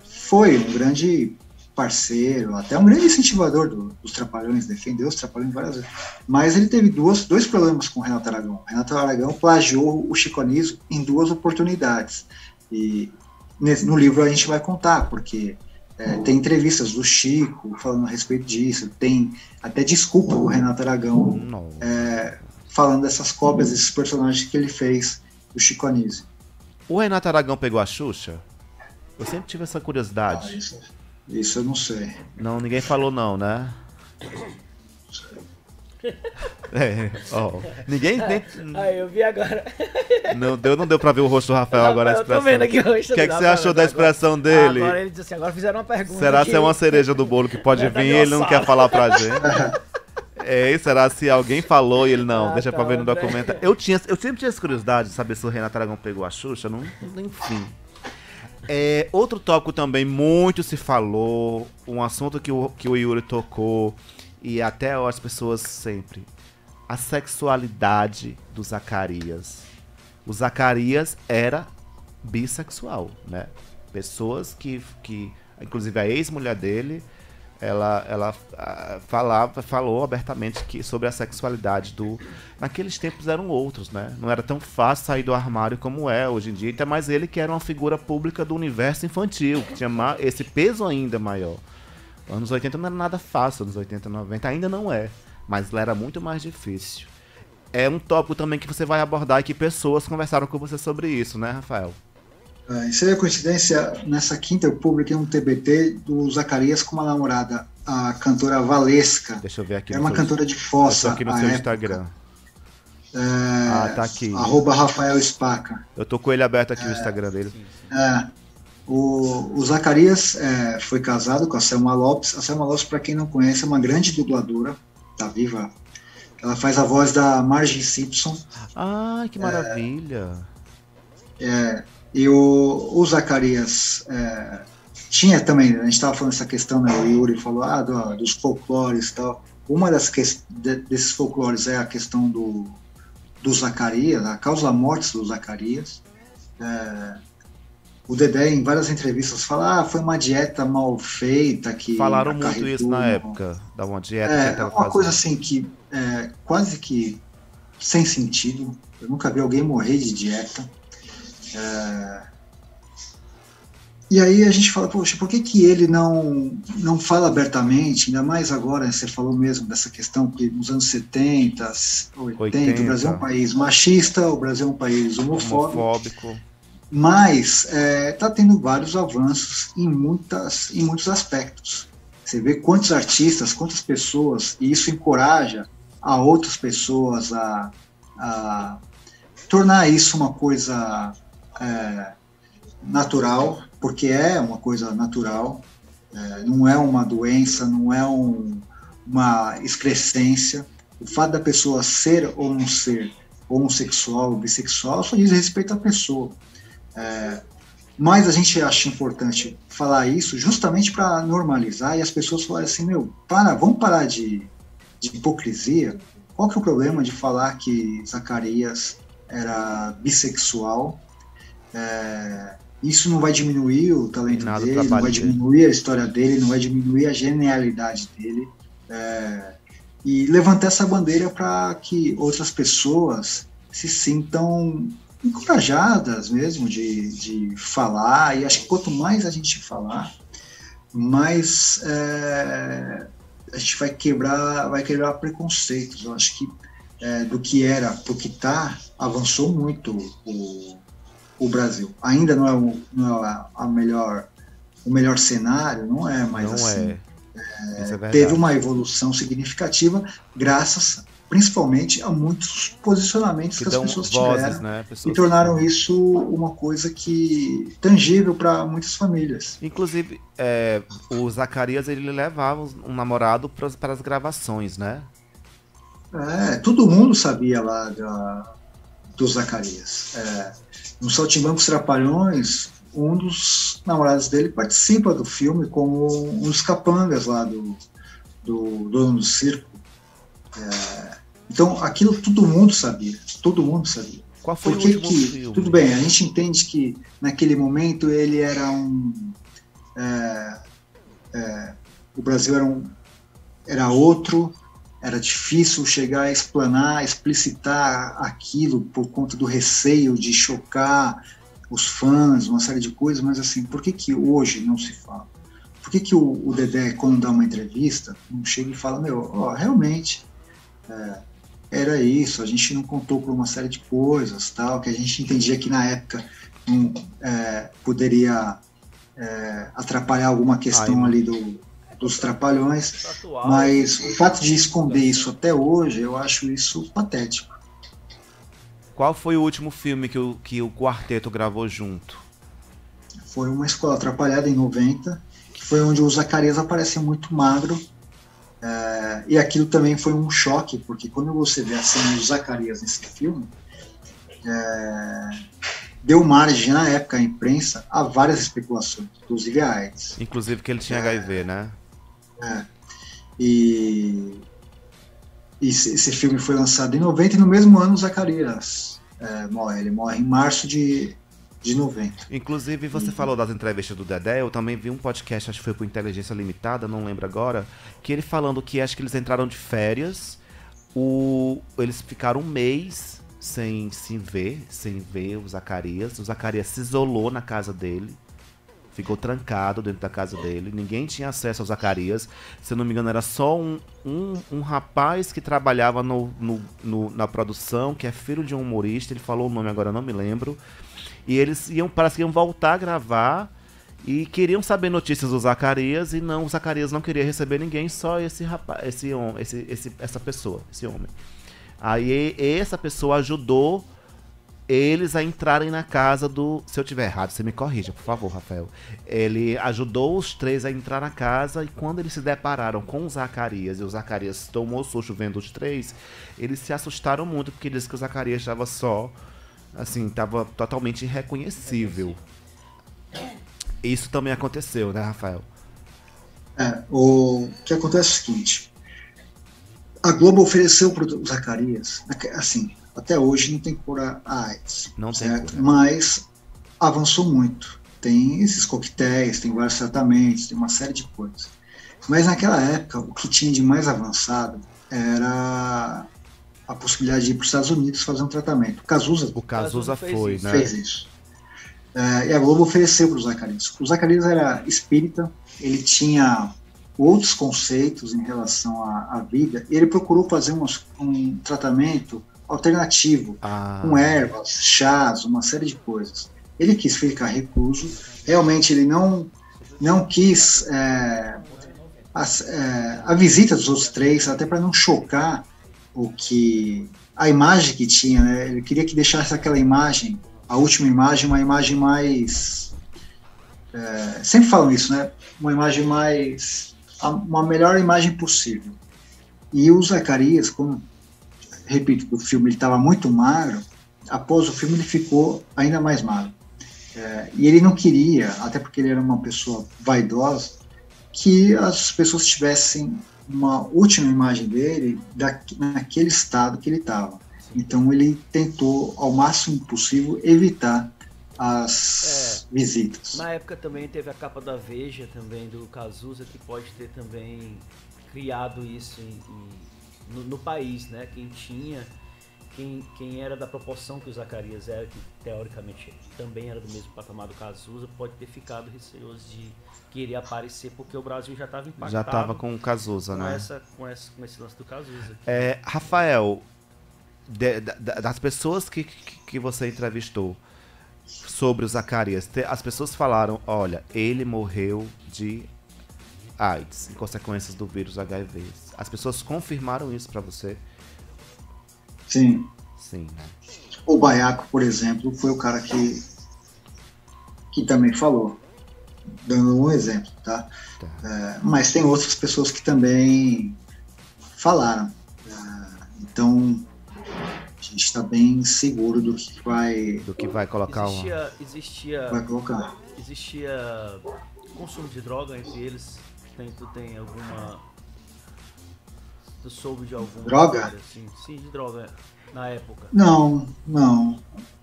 [SPEAKER 2] foi um grande parceiro, até um grande incentivador dos Trapalhões, defendeu os Trapalhões várias vezes. Mas ele teve dois problemas com o Renato Aragão. O Renato Aragão plagiou o Chico Anísio em 2 oportunidades. E no livro a gente vai contar, porque tem entrevistas do Chico falando a respeito disso, tem até desculpa do Renato Aragão falando dessas cópias, desses personagens que ele fez do Chico Anísio.
[SPEAKER 1] O Renato Aragão pegou a Xuxa? Eu sempre tive essa curiosidade.
[SPEAKER 2] Isso eu não sei.
[SPEAKER 1] Não, ninguém falou não, né? Ninguém.
[SPEAKER 3] Eu vi agora.
[SPEAKER 1] Não deu pra ver o rosto do Rafael agora. A expressão.
[SPEAKER 3] Eu tô vendo aqui o rosto.
[SPEAKER 1] O que você achou da expressão dele?
[SPEAKER 3] Agora ele disse assim: agora fizeram uma pergunta.
[SPEAKER 1] Será que é uma cereja do bolo que pode vir e ele não quer falar pra gente? Será se alguém falou e ele não? Deixa pra ver no documentário. Eu sempre tinha essa curiosidade de saber se o Renato Aragão pegou a Xuxa. Enfim. Outro tópico também muito se falou, um assunto que o Yuri tocou. E até as pessoas sempre. A sexualidade do Zacarias. O Zacarias era bissexual, né? Pessoas que inclusive a ex-mulher dele, ela falou abertamente sobre a sexualidade naqueles tempos eram outros, né? Não era tão fácil sair do armário como é hoje em dia. Até mais ele que era uma figura pública do universo infantil, que tinha esse peso ainda maior. Anos 80 não era nada fácil, anos 80, 90 ainda não é, mas lá era muito mais difícil. É um tópico também que você vai abordar e que pessoas conversaram com você sobre isso, né, Rafael?
[SPEAKER 2] Isso aí é coincidência, nessa quinta eu publiquei um TBT do Zacarias com uma namorada, a cantora Valesca.
[SPEAKER 1] Deixa eu ver aqui.
[SPEAKER 2] Era uma cantora de fossa.
[SPEAKER 1] Eu tô aqui no seu Instagram. Tá aqui.
[SPEAKER 2] @Rafael Spaca.
[SPEAKER 1] Eu tô com ele aberto aqui no Instagram dele.
[SPEAKER 2] O Zacarias foi casado com a Selma Lopes. A Selma Lopes, para quem não conhece, é uma grande dubladora, tá viva. Ela faz a voz da Marge Simpson.
[SPEAKER 1] Ai, que maravilha!
[SPEAKER 2] E o Zacarias tinha também, a gente estava falando essa questão, né, o Yuri falou dos folclores e tal. Uma desses folclores é a questão do Zacarias, a causa da morte do Zacarias. o Dedé, em várias entrevistas, fala, foi uma dieta mal feita que
[SPEAKER 1] Falaram muito
[SPEAKER 2] acarretou
[SPEAKER 1] isso na época, da uma dieta que ele
[SPEAKER 2] É
[SPEAKER 1] estava
[SPEAKER 2] uma coisa
[SPEAKER 1] fazendo.
[SPEAKER 2] assim que quase que sem sentido. Eu nunca vi alguém morrer de dieta. E aí a gente fala, poxa, por que que ele não fala abertamente, ainda mais agora, você falou mesmo dessa questão que nos anos 70, 80, o Brasil é um
[SPEAKER 1] 80,
[SPEAKER 2] país machista, o Brasil é um país homofóbico,
[SPEAKER 1] homofóbico.
[SPEAKER 2] mas está tendo vários avanços em muitos aspectos. Você vê quantos artistas, quantas pessoas, e isso encoraja a outras pessoas a tornar isso uma coisa natural, porque é uma coisa natural, não é uma doença, não é uma excrescência. O fato da pessoa ser ou não ser homossexual ou bissexual só diz respeito à pessoa. Mas a gente acha importante falar isso justamente para normalizar e as pessoas falarem assim, vamos parar de hipocrisia. Qual que é o problema de falar que Zacarias era bissexual? Isso não vai diminuir o talento dele, não vai diminuir a história dele, não vai diminuir a genialidade dele. E levantar essa bandeira para que outras pessoas se sintam encorajadas mesmo de falar. E acho que quanto mais a gente falar, mais a gente vai quebrar preconceitos. Eu acho que do que era para o que está, avançou muito o Brasil. Ainda não é o melhor cenário, não é, mas
[SPEAKER 1] não
[SPEAKER 2] assim,
[SPEAKER 1] teve
[SPEAKER 2] uma evolução significativa graças principalmente a muitos posicionamentos que as pessoas tiveram,
[SPEAKER 1] né?
[SPEAKER 2] E tornaram isso uma coisa tangível para muitas famílias.
[SPEAKER 1] Inclusive, o Zacarias, ele levava um namorado para as gravações, né?
[SPEAKER 2] Todo mundo sabia lá do Zacarias. No Saltimbancos Trapalhões, um dos namorados dele participa do filme como um dos capangas lá do dono do circo. Então, aquilo todo mundo sabia.
[SPEAKER 1] Qual foi o último filme?
[SPEAKER 2] Tudo bem, a gente entende que naquele momento ele era o Brasil era outro, era difícil chegar a explanar, explicitar aquilo por conta do receio de chocar os fãs, uma série de coisas, mas assim, por que hoje não se fala? Por que o Dedé, quando dá uma entrevista, não chega e fala, realmente, era isso, a gente não contou por uma série de coisas, tal, que a gente entendia que na época poderia atrapalhar alguma questão ali dos Trapalhões, mas o fato de esconder isso até hoje, eu acho isso patético.
[SPEAKER 1] Qual foi o último filme que o quarteto gravou junto?
[SPEAKER 2] Foi Uma Escola Atrapalhada, em 90, que foi onde o Zacarias aparece muito magro, e aquilo também foi um choque, porque quando você vê a cena do Zacarias nesse filme, deu margem na época à imprensa a várias especulações, inclusive a AIDS.
[SPEAKER 1] Inclusive que ele tinha HIV, né?
[SPEAKER 2] E esse filme foi lançado em 90 e no mesmo ano o Zacarias morre. Ele morre em março de 90.
[SPEAKER 1] Inclusive, você falou das entrevistas do Dedé, eu também vi um podcast, acho que foi por Inteligência Limitada, não lembro agora, que ele falando que acho que eles entraram de férias, eles ficaram um mês sem ver o Zacarias se isolou na casa dele, ficou trancado dentro da casa dele, ninguém tinha acesso ao Zacarias, se eu não me engano era só um rapaz que trabalhava na produção, que é filho de um humorista, ele falou o nome agora, não me lembro, e eles parece que iam voltar a gravar e queriam saber notícias do Zacarias, e o Zacarias não queria receber ninguém, só esse rapaz, essa pessoa, esse homem. Aí essa pessoa ajudou eles a entrarem na casa se eu tiver errado, você me corrija, por favor, Rafael. Ele ajudou os três a entrar na casa, e quando eles se depararam com o Zacarias, e o Zacarias tomou susto vendo os três, eles se assustaram muito, porque eles que o Zacarias estava estava totalmente irreconhecível. Isso também aconteceu, né, Rafael?
[SPEAKER 2] O que acontece é o seguinte, a Globo ofereceu para o Zacarias, assim, até hoje não tem cura a AIDS,
[SPEAKER 1] não tem cura.
[SPEAKER 2] Mas avançou muito. tem esses coquetéis, tem vários tratamentos, tem uma série de coisas. Mas naquela época, o que tinha de mais avançado era a possibilidade de ir para os Estados Unidos fazer um tratamento.
[SPEAKER 1] O Cazuza foi, né?
[SPEAKER 2] Fez isso. E a Globo ofereceu para o Zacarias. O Zacarias era espírita, ele tinha outros conceitos em relação à vida, e ele procurou fazer um tratamento alternativo, com ervas, chás, uma série de coisas. Ele quis ficar recluso, realmente ele não quis a visita dos outros três, até para não chocar a imagem que tinha, né? Ele queria que deixasse aquela imagem, a última imagem, uma imagem mais... sempre falam isso, né? Uma imagem uma melhor imagem possível. E o Zacarias, como, repito, o filme ele estava muito magro, após o filme ele ficou ainda mais magro. E ele não queria, até porque ele era uma pessoa vaidosa, que as pessoas tivessem uma última imagem dele naquele estado que ele estava. Então ele tentou, ao máximo possível, evitar as visitas.
[SPEAKER 3] Na época também teve a capa da Veja também do Cazuza, que pode ter também criado isso no país, né? Quem era da proporção que o Zacarias era, que teoricamente também era do mesmo patamar do Cazuza, pode ter ficado receoso de querer aparecer, porque o Brasil já estava impactado.
[SPEAKER 1] Já estava com o Cazuza, né?
[SPEAKER 3] Com esse lance do Cazuza.
[SPEAKER 1] Rafael, das pessoas que você entrevistou sobre o Zacarias, as pessoas falaram, olha, ele morreu de AIDS, em consequências do vírus HIV. As pessoas confirmaram isso pra você?
[SPEAKER 2] Sim.
[SPEAKER 1] Sim, né?
[SPEAKER 2] O Baiaco, por exemplo, foi o cara que também falou, dando um exemplo, tá? Mas tem outras pessoas que também falaram. Então, a gente está bem seguro do que vai
[SPEAKER 1] colocar
[SPEAKER 3] Existia consumo de droga entre eles? Tu tem alguma... Tu soube de alguma...
[SPEAKER 2] Droga?
[SPEAKER 3] Assim? Sim, de droga, na época.
[SPEAKER 2] Não.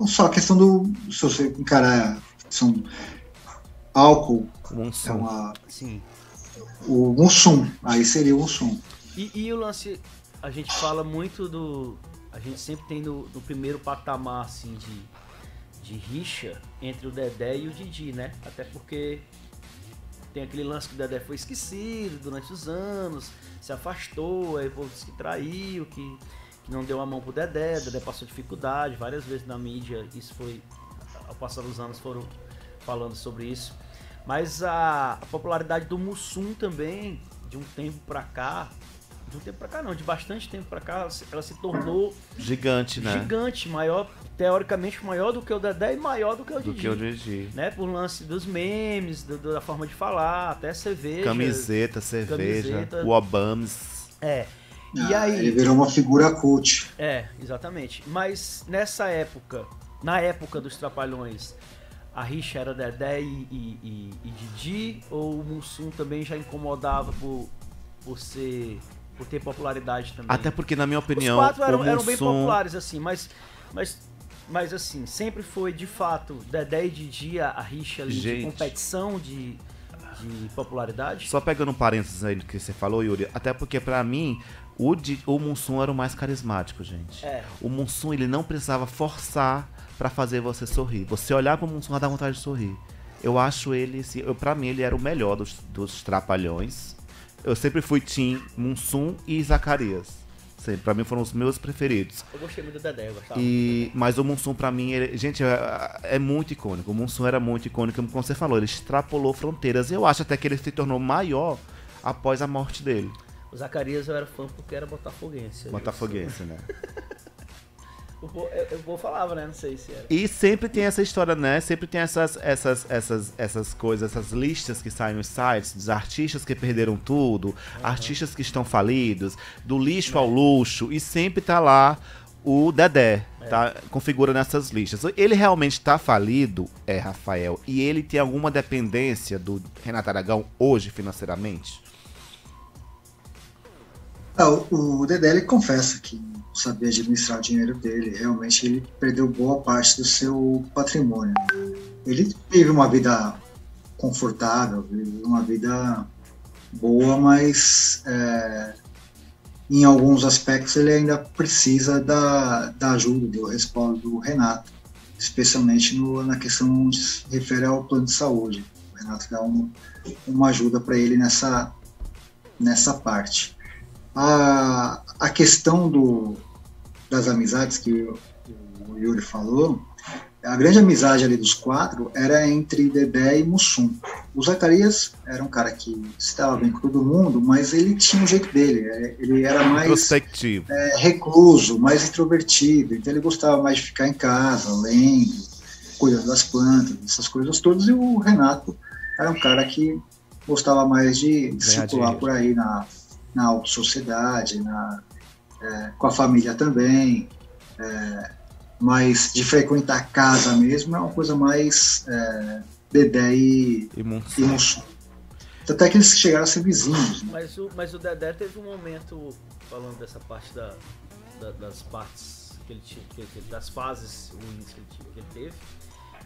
[SPEAKER 2] Só a questão se você encarar álcool,
[SPEAKER 3] Sim.
[SPEAKER 2] O Mussum, aí seria o Mussum.
[SPEAKER 3] E o lance, a gente fala muito a gente sempre tem no primeiro patamar, assim, de rixa entre o Dedé e o Didi, né? Até porque tem aquele lance que o Dedé foi esquecido durante os anos, se afastou, aí o povo disse que traiu, que não deu a mão pro Dedé passou dificuldade, várias vezes na mídia, isso foi, ao passar dos anos foram falando sobre isso. Mas a popularidade do Mussum também, de bastante tempo pra cá, ela se tornou
[SPEAKER 1] gigante, né?
[SPEAKER 3] Gigante, maior, teoricamente maior do que o Dedé e maior do que o Didi. Né? Por lance dos memes, da forma de falar, até cerveja.
[SPEAKER 1] Camiseta, cerveja, o Obamas.
[SPEAKER 3] E aí,
[SPEAKER 2] ele virou uma figura cult.
[SPEAKER 3] Exatamente. Mas nessa época, na época dos Trapalhões, a rixa era Dedé e Didi, ou o Mussum também já incomodava por ter popularidade também?
[SPEAKER 1] Até porque, na minha opinião,
[SPEAKER 3] os quatro eram bem populares, assim, mas assim, sempre foi, de fato, Dedé e Didi a rixa ali, de competição, de popularidade?
[SPEAKER 1] Só pegando um parênteses aí do que você falou, Yuri, até porque, pra mim, o Mussum era o mais carismático, gente. O Mussum, ele não precisava forçar pra fazer você sorrir. Você olhar pro Mussum, dá vontade de sorrir. Eu acho ele, assim, pra mim, ele era o melhor dos Trapalhões. Eu sempre fui team Mussum e Zacarias. Sempre, pra mim foram os meus preferidos.
[SPEAKER 3] Eu gostei muito do Dedé, eu gostava.
[SPEAKER 1] Mas o Mussum, pra mim, gente, é muito icônico. O Mussum era muito icônico, como você falou, ele extrapolou fronteiras. Eu acho até que ele se tornou maior após a morte dele.
[SPEAKER 3] O Zacarias eu era fã porque era botafoguense.
[SPEAKER 1] Botafoguense, né?
[SPEAKER 3] O povo falava, né? Não sei se era.
[SPEAKER 1] E sempre tem essa história, né? Sempre tem essas coisas, essas listas que saem nos sites dos artistas que perderam tudo, artistas que estão falidos, do lixo ao luxo, e sempre tá lá o Dedé, tá? Configura nessas listas. Ele realmente tá falido, Rafael, e ele tem alguma dependência do Renato Aragão hoje, financeiramente?
[SPEAKER 2] O Dedé, ele confessa que sabia administrar o dinheiro dele. Realmente ele perdeu boa parte do seu patrimônio. Ele teve uma vida confortável, vive uma vida boa, mas em alguns aspectos ele ainda precisa da ajuda, do respaldo do Renato, especialmente na questão que se refere ao plano de saúde. O Renato dá uma ajuda para ele nessa parte. A questão das amizades que o Yuri falou, a grande amizade ali dos 4 era entre Dedé e Mussum. O Zacarias era um cara que estava bem com todo mundo, mas ele tinha o jeito dele. Ele era mais recluso, mais introvertido. Então ele gostava mais de ficar em casa, lendo, cuidando das plantas, essas coisas todas. E o Renato era um cara que gostava mais de circular por aí na alta sociedade, com a família também. Mas de frequentar a casa mesmo é uma coisa mais Dedé e Mussum. Até que eles chegaram a ser vizinhos. Né?
[SPEAKER 3] Mas o Dedé teve um momento, falando dessa parte das partes que ele tinha, das fases ruins que ele teve,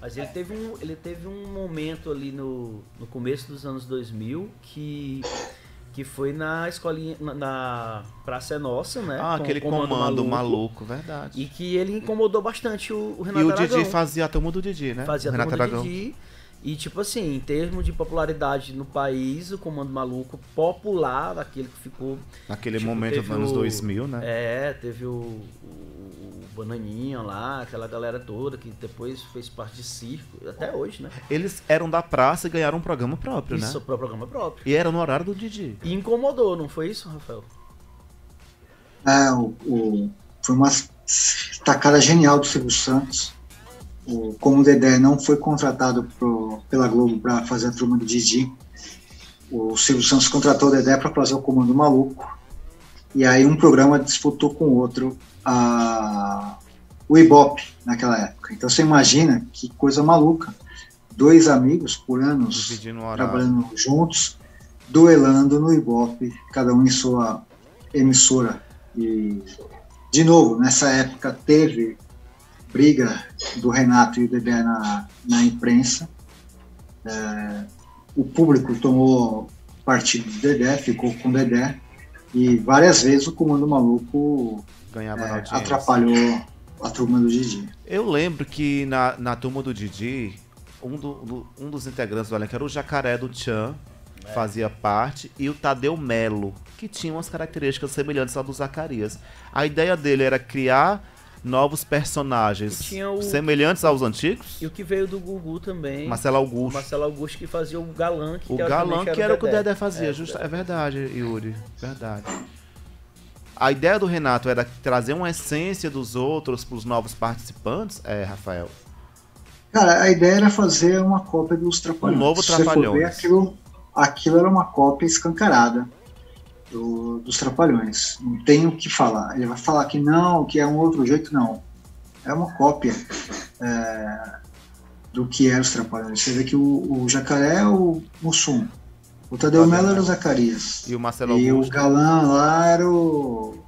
[SPEAKER 3] mas ele teve um momento ali no começo dos anos 2000 que foi na escolinha, na Praça é Nossa, né?
[SPEAKER 1] Aquele comando maluco, verdade.
[SPEAKER 3] E que ele incomodou bastante o Renato Aragão.
[SPEAKER 1] E o Didi fazia a turma do Didi, né?
[SPEAKER 3] Fazia a turma do Didi. E tipo assim, em termos de popularidade no país, o Comando Maluco popular, aquele que ficou...
[SPEAKER 1] Naquele momento dos anos 2000, né?
[SPEAKER 3] Teve o Bananinha lá, aquela galera toda que depois fez parte de circo, até hoje, né?
[SPEAKER 1] Eles eram da praça e ganharam um programa próprio, né?
[SPEAKER 3] Isso, programa próprio.
[SPEAKER 1] E era no horário do Didi.
[SPEAKER 3] E incomodou, não foi isso, Rafael?
[SPEAKER 2] Foi uma tacada genial do Silvio Santos. Como o Dedé não foi contratado pela Globo para fazer a turma do Didi, o Silvio Santos contratou o Dedé para fazer o Comando Maluco. E aí um programa disputou com o outro o Ibope naquela época. Então você imagina que coisa maluca. 2 amigos por anos trabalhando juntos, duelando no Ibope, cada um em sua emissora. E, de novo, nessa época teve briga do Renato e o Dedé na imprensa. O público tomou partido do Dedé, ficou com o Dedé. E várias vezes o Comando Maluco atrapalhou a turma do Didi.
[SPEAKER 1] Eu lembro que na turma do Didi, um dos integrantes do elenco era o Jacaré do Tchan, fazia parte, e o Tadeu Melo, que tinha umas características semelhantes à do Zacarias. A ideia dele era criar novos personagens semelhantes aos antigos.
[SPEAKER 3] E o que veio do Gugu também.
[SPEAKER 1] Marcelo Augusto.
[SPEAKER 3] Marcelo Augusto, que fazia o Galã.
[SPEAKER 1] O Galã, que era o que o Dedé fazia. É verdade, Yuri. Verdade. A ideia do Renato era trazer uma essência dos outros para os novos participantes, Rafael?
[SPEAKER 2] Cara, a ideia era fazer uma cópia dos Trapalhões.
[SPEAKER 1] Um novo Trapalhões.
[SPEAKER 2] Aquilo era uma cópia escancarada dos Trapalhões. Não tem o que falar. Ele vai falar que não, que é um outro jeito, não. É uma cópia do que eram os Trapalhões. Você vê que o Jacaré é o Mussum, o Tadeu Melo era o Zacarias,
[SPEAKER 1] e o Marcelo Augusto.
[SPEAKER 2] E o Galã lá era o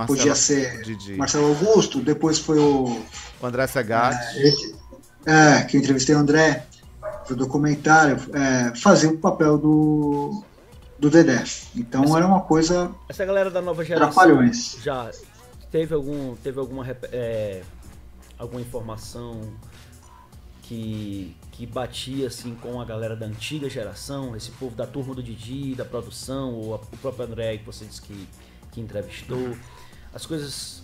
[SPEAKER 2] podia ser
[SPEAKER 1] Didi.
[SPEAKER 2] Marcelo Augusto, depois foi o
[SPEAKER 1] André Segatti.
[SPEAKER 2] Que eu entrevistei o André pro documentário, fazia o papel do Dedé. Então era uma coisa...
[SPEAKER 3] Essa galera da nova geração
[SPEAKER 2] Trapalhões.
[SPEAKER 3] Já teve alguma informação que batia assim com a galera da antiga geração, esse povo da turma do Didi, da produção, ou o próprio André que você disse que entrevistou? As coisas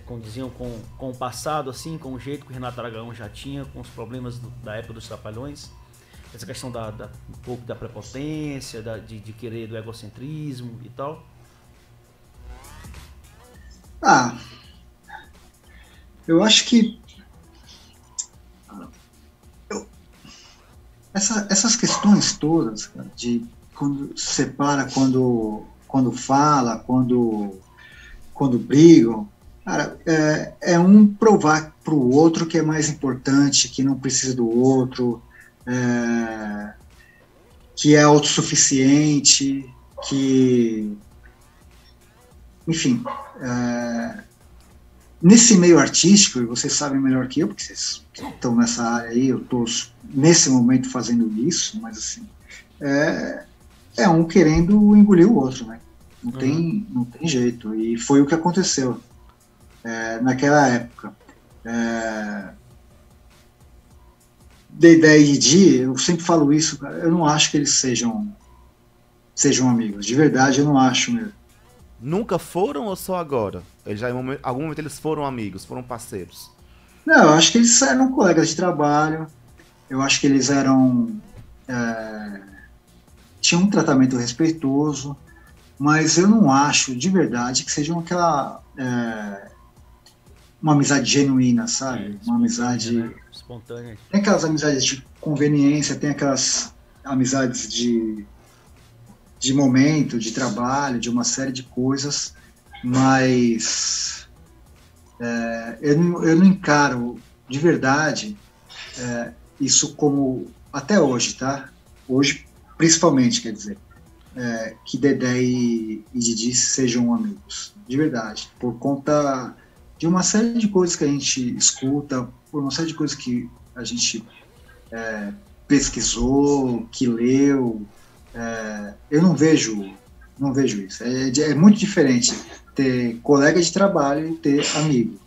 [SPEAKER 3] condiziam com o passado, assim, com o jeito que o Renato Aragão já tinha, com os problemas da época dos Trapalhões? Essa questão um pouco da prepotência, de querer do egocentrismo e tal?
[SPEAKER 2] Eu acho que essas questões todas, cara, de quando separa, quando fala, quando brigam, cara, um provar para o outro que é mais importante, que não precisa do outro, que é autossuficiente, que enfim, nesse meio artístico, e vocês sabem melhor que eu, porque vocês estão nessa área aí, eu estou nesse momento fazendo isso, mas assim, é um querendo engolir o outro, né? Não tem jeito, e foi o que aconteceu naquela época. Dedé e Didi, eu sempre falo isso, cara, eu não acho que eles sejam amigos, de verdade eu não acho mesmo.
[SPEAKER 1] Nunca foram ou só agora? Eles já, em algum momento eles foram amigos, foram parceiros?
[SPEAKER 2] Não, eu acho que eles eram colegas de trabalho, eu acho que eles tinham um tratamento respeitoso, mas eu não acho, de verdade, que sejam uma amizade genuína, sabe? Uma amizade...
[SPEAKER 3] Né? Espontânea.
[SPEAKER 2] Tem aquelas amizades de conveniência, tem aquelas amizades de momento, de trabalho, de uma série de coisas, mas eu não encaro, de verdade, isso como, até hoje, tá? Hoje, principalmente, quer dizer, que Dedé e Didi sejam amigos, de verdade, por conta de uma série de coisas que a gente escuta, por uma série de coisas que a gente pesquisou, que leu. Eu não vejo isso. É muito diferente ter colega de trabalho e ter amigo.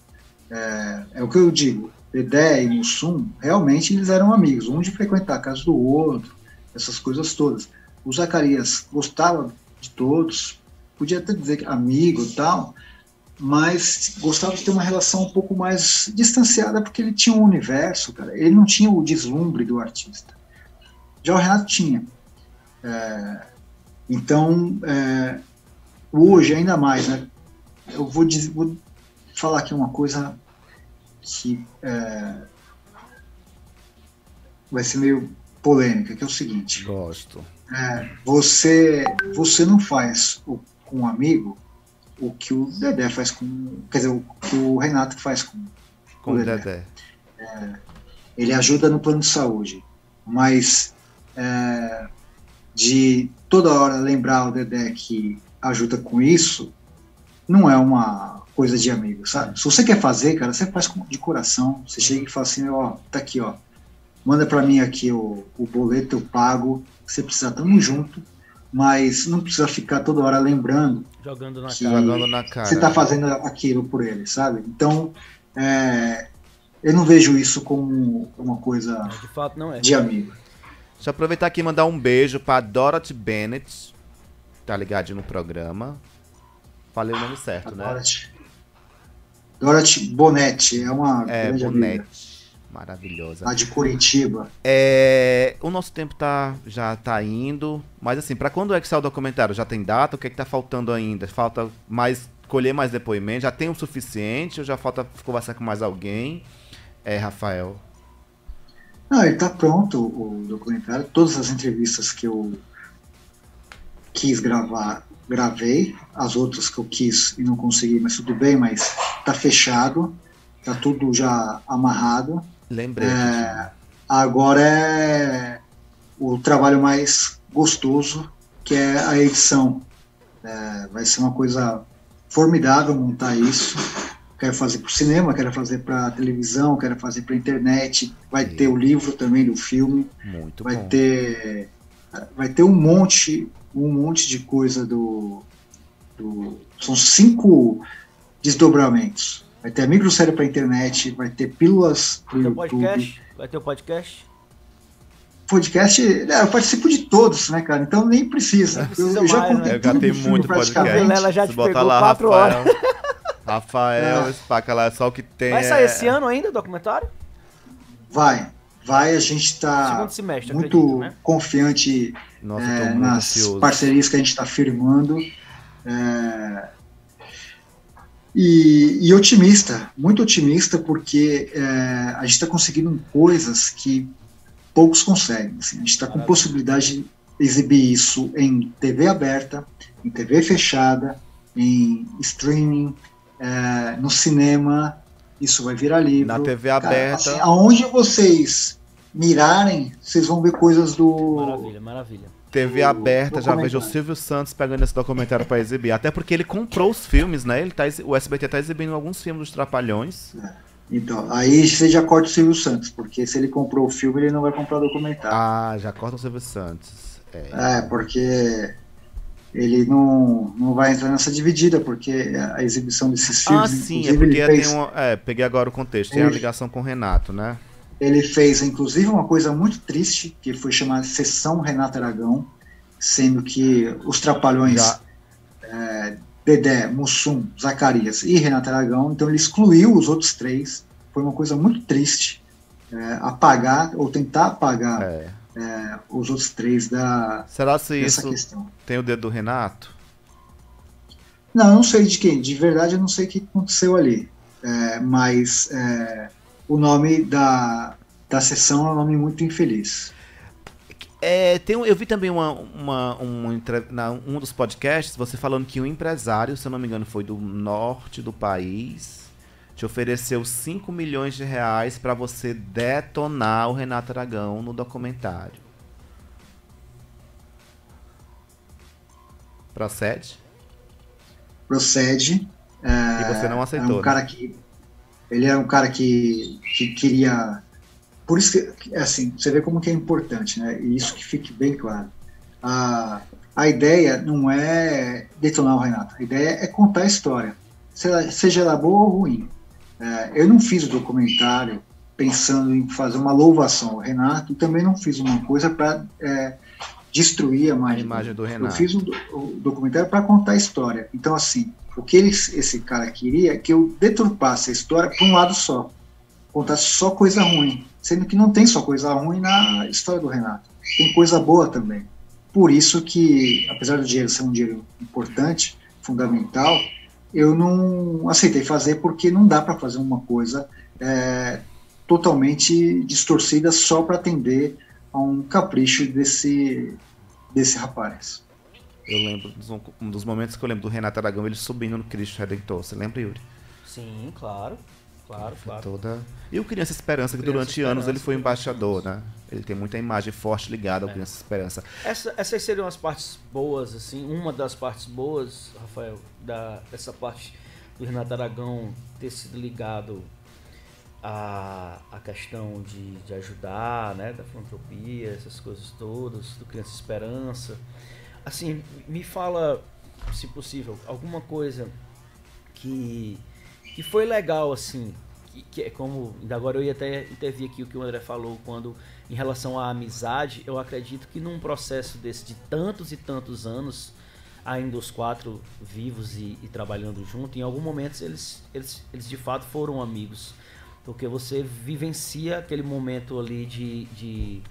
[SPEAKER 2] É o que eu digo. Dedé e Mussum, realmente eles eram amigos, um de frequentar a casa do outro, essas coisas todas. O Zacarias gostava de todos, podia até dizer que amigo e tal, mas gostava de ter uma relação um pouco mais distanciada, porque ele tinha um universo, cara. Ele não tinha o deslumbre do artista. Já o Renato tinha. Então, hoje, ainda mais, né? Eu vou falar aqui uma coisa que vai ser meio polêmica, que é o seguinte.
[SPEAKER 1] Gosto.
[SPEAKER 2] Você não faz com um amigo o que o Dedé faz com... Quer dizer, o que o Renato faz com
[SPEAKER 1] o Dedé.
[SPEAKER 2] Ele ajuda no plano de saúde, mas de toda hora lembrar o Dedé que ajuda com isso, não é uma coisa de amigo, sabe? Se você quer fazer, cara, você faz de coração. Você chega e fala assim, tá aqui, manda pra mim aqui o boleto, eu pago, se precisar, tamo junto, mas não precisa ficar toda hora lembrando
[SPEAKER 3] jogando
[SPEAKER 1] na cara.
[SPEAKER 2] Você tá fazendo aquilo por ele, sabe? Então, eu não vejo isso como uma coisa
[SPEAKER 3] de fato, não é.
[SPEAKER 2] de amigo.
[SPEAKER 1] Deixa eu aproveitar aqui e mandar um beijo pra Dorothy Bennett, tá ligadinho no programa. Falei o nome certo, né?
[SPEAKER 2] Dorothy Bonetti, é uma grande
[SPEAKER 1] Bonetti.
[SPEAKER 2] amiga.
[SPEAKER 1] Maravilhosa.
[SPEAKER 2] Lá de Curitiba.
[SPEAKER 1] O nosso tempo já tá indo, mas assim, pra quando é que sai o documentário? Já tem data? O que é que tá faltando ainda? Falta colher mais depoimentos? Já tem o suficiente ou já falta conversar com mais alguém? Rafael?
[SPEAKER 2] Não, ele tá pronto, o documentário. Todas as entrevistas que eu quis gravar, gravei. As outras que eu quis e não consegui, mas tudo bem, mas tá fechado. Tá tudo já amarrado.
[SPEAKER 1] Lembrei.
[SPEAKER 2] Agora é o trabalho mais gostoso, que é a edição. Vai ser uma coisa formidável montar isso. Quero fazer para o cinema, quero fazer para televisão, quero fazer para internet. Vai ter o livro também do filme.
[SPEAKER 1] Muito
[SPEAKER 2] vai
[SPEAKER 1] bom.
[SPEAKER 2] Vai ter um monte de coisa são 5 desdobramentos. Vai ter a microsérie para internet, vai ter pílulas para o YouTube.
[SPEAKER 3] Vai ter o podcast?
[SPEAKER 2] Podcast, eu participo de todos, né, cara? Então nem precisa. Eu já contei tudo do filme, praticamente.
[SPEAKER 3] Ela já te pegou
[SPEAKER 1] lá,
[SPEAKER 3] 4 horas.
[SPEAKER 1] Rafael, espaca lá, só o que tem.
[SPEAKER 3] Vai sair esse ano ainda o documentário?
[SPEAKER 2] Vai, a gente está muito
[SPEAKER 3] acredito, né?
[SPEAKER 2] confiante nas parcerias que a gente está firmando. E otimista, muito otimista, porque a gente está conseguindo coisas que poucos conseguem. Assim, a gente está com possibilidade de exibir isso em TV aberta, em TV fechada, em streaming, no cinema. Isso vai virar livro.
[SPEAKER 1] Na TV aberta.
[SPEAKER 2] Assim, aonde vocês mirarem, vocês vão ver coisas do...
[SPEAKER 3] Maravilha.
[SPEAKER 1] TV aberta, já vejo o Silvio Santos pegando esse documentário pra exibir. Até porque ele comprou os filmes, né? O SBT tá exibindo alguns filmes dos Trapalhões.
[SPEAKER 2] Então, aí você já corta o Silvio Santos, porque se ele comprou o filme, ele não vai comprar o documentário.
[SPEAKER 1] Ah, já corta o Silvio Santos.
[SPEAKER 2] Porque ele não vai entrar nessa dividida, porque a exibição desses filmes...
[SPEAKER 1] Ah, sim, é porque peguei agora o contexto, tem a ligação com o Renato, né?
[SPEAKER 2] Ele fez, inclusive, uma coisa muito triste, que foi chamada Sessão Renato Aragão, sendo que os Trapalhões, Dedé, Mussum, Zacarias e Renato Aragão, então ele excluiu os outros três. Foi uma coisa muito triste, apagar, ou tentar apagar os outros três
[SPEAKER 1] Será se
[SPEAKER 2] dessa
[SPEAKER 1] isso
[SPEAKER 2] questão.
[SPEAKER 1] Tem o dedo do Renato?
[SPEAKER 2] Não sei de quem, de verdade eu não sei o que aconteceu ali, mas o nome da sessão é um nome muito infeliz.
[SPEAKER 1] Eu vi também um dos podcasts, você falando que um empresário, se eu não me engano, foi do norte do país, te ofereceu 5 milhões de reais para você detonar o Renato Aragão no documentário. Procede?
[SPEAKER 2] Procede.
[SPEAKER 1] E você não aceitou.
[SPEAKER 2] Ele era um cara que queria... Por isso que, assim, você vê como que é importante, né? E isso que fique bem claro. A ideia não é detonar o Renato, a ideia é contar a história, seja ela boa ou ruim. Eu não fiz o documentário pensando em fazer uma louvação ao Renato, e também não fiz uma coisa para destruir a imagem do Renato. Eu fiz o documentário para contar a história. Então, assim, o que esse cara queria é que eu deturpasse a história para um lado só, contasse só coisa ruim, sendo que não tem só coisa ruim na história do Renato, tem coisa boa também. Por isso que, apesar do dinheiro ser um dinheiro importante, fundamental, eu não aceitei fazer, porque não dá para fazer uma coisa totalmente distorcida só para atender a um capricho desse rapaz.
[SPEAKER 1] Eu lembro, um dos momentos que eu lembro do Renato Aragão, ele subindo no Cristo Redentor. Você lembra, Yuri?
[SPEAKER 3] Sim, claro. Claro.
[SPEAKER 1] E o Criança Esperança, que durante anos ele foi embaixador, né? Ele tem muita imagem forte ligada ao Criança Esperança.
[SPEAKER 3] Essas seriam as partes boas, assim. Uma das partes boas, Rafael, dessa parte do Renato Aragão ter sido ligado à questão de ajudar, né? Da filantropia, essas coisas todas, do Criança Esperança. Assim, me fala, se possível, alguma coisa que foi legal, assim, que é como, ainda agora eu ia até intervir aqui o que o André falou, quando, em relação à amizade, eu acredito que num processo desse de tantos e tantos anos, ainda os quatro vivos e trabalhando junto, em algum momento eles de fato foram amigos, porque você vivencia aquele momento ali de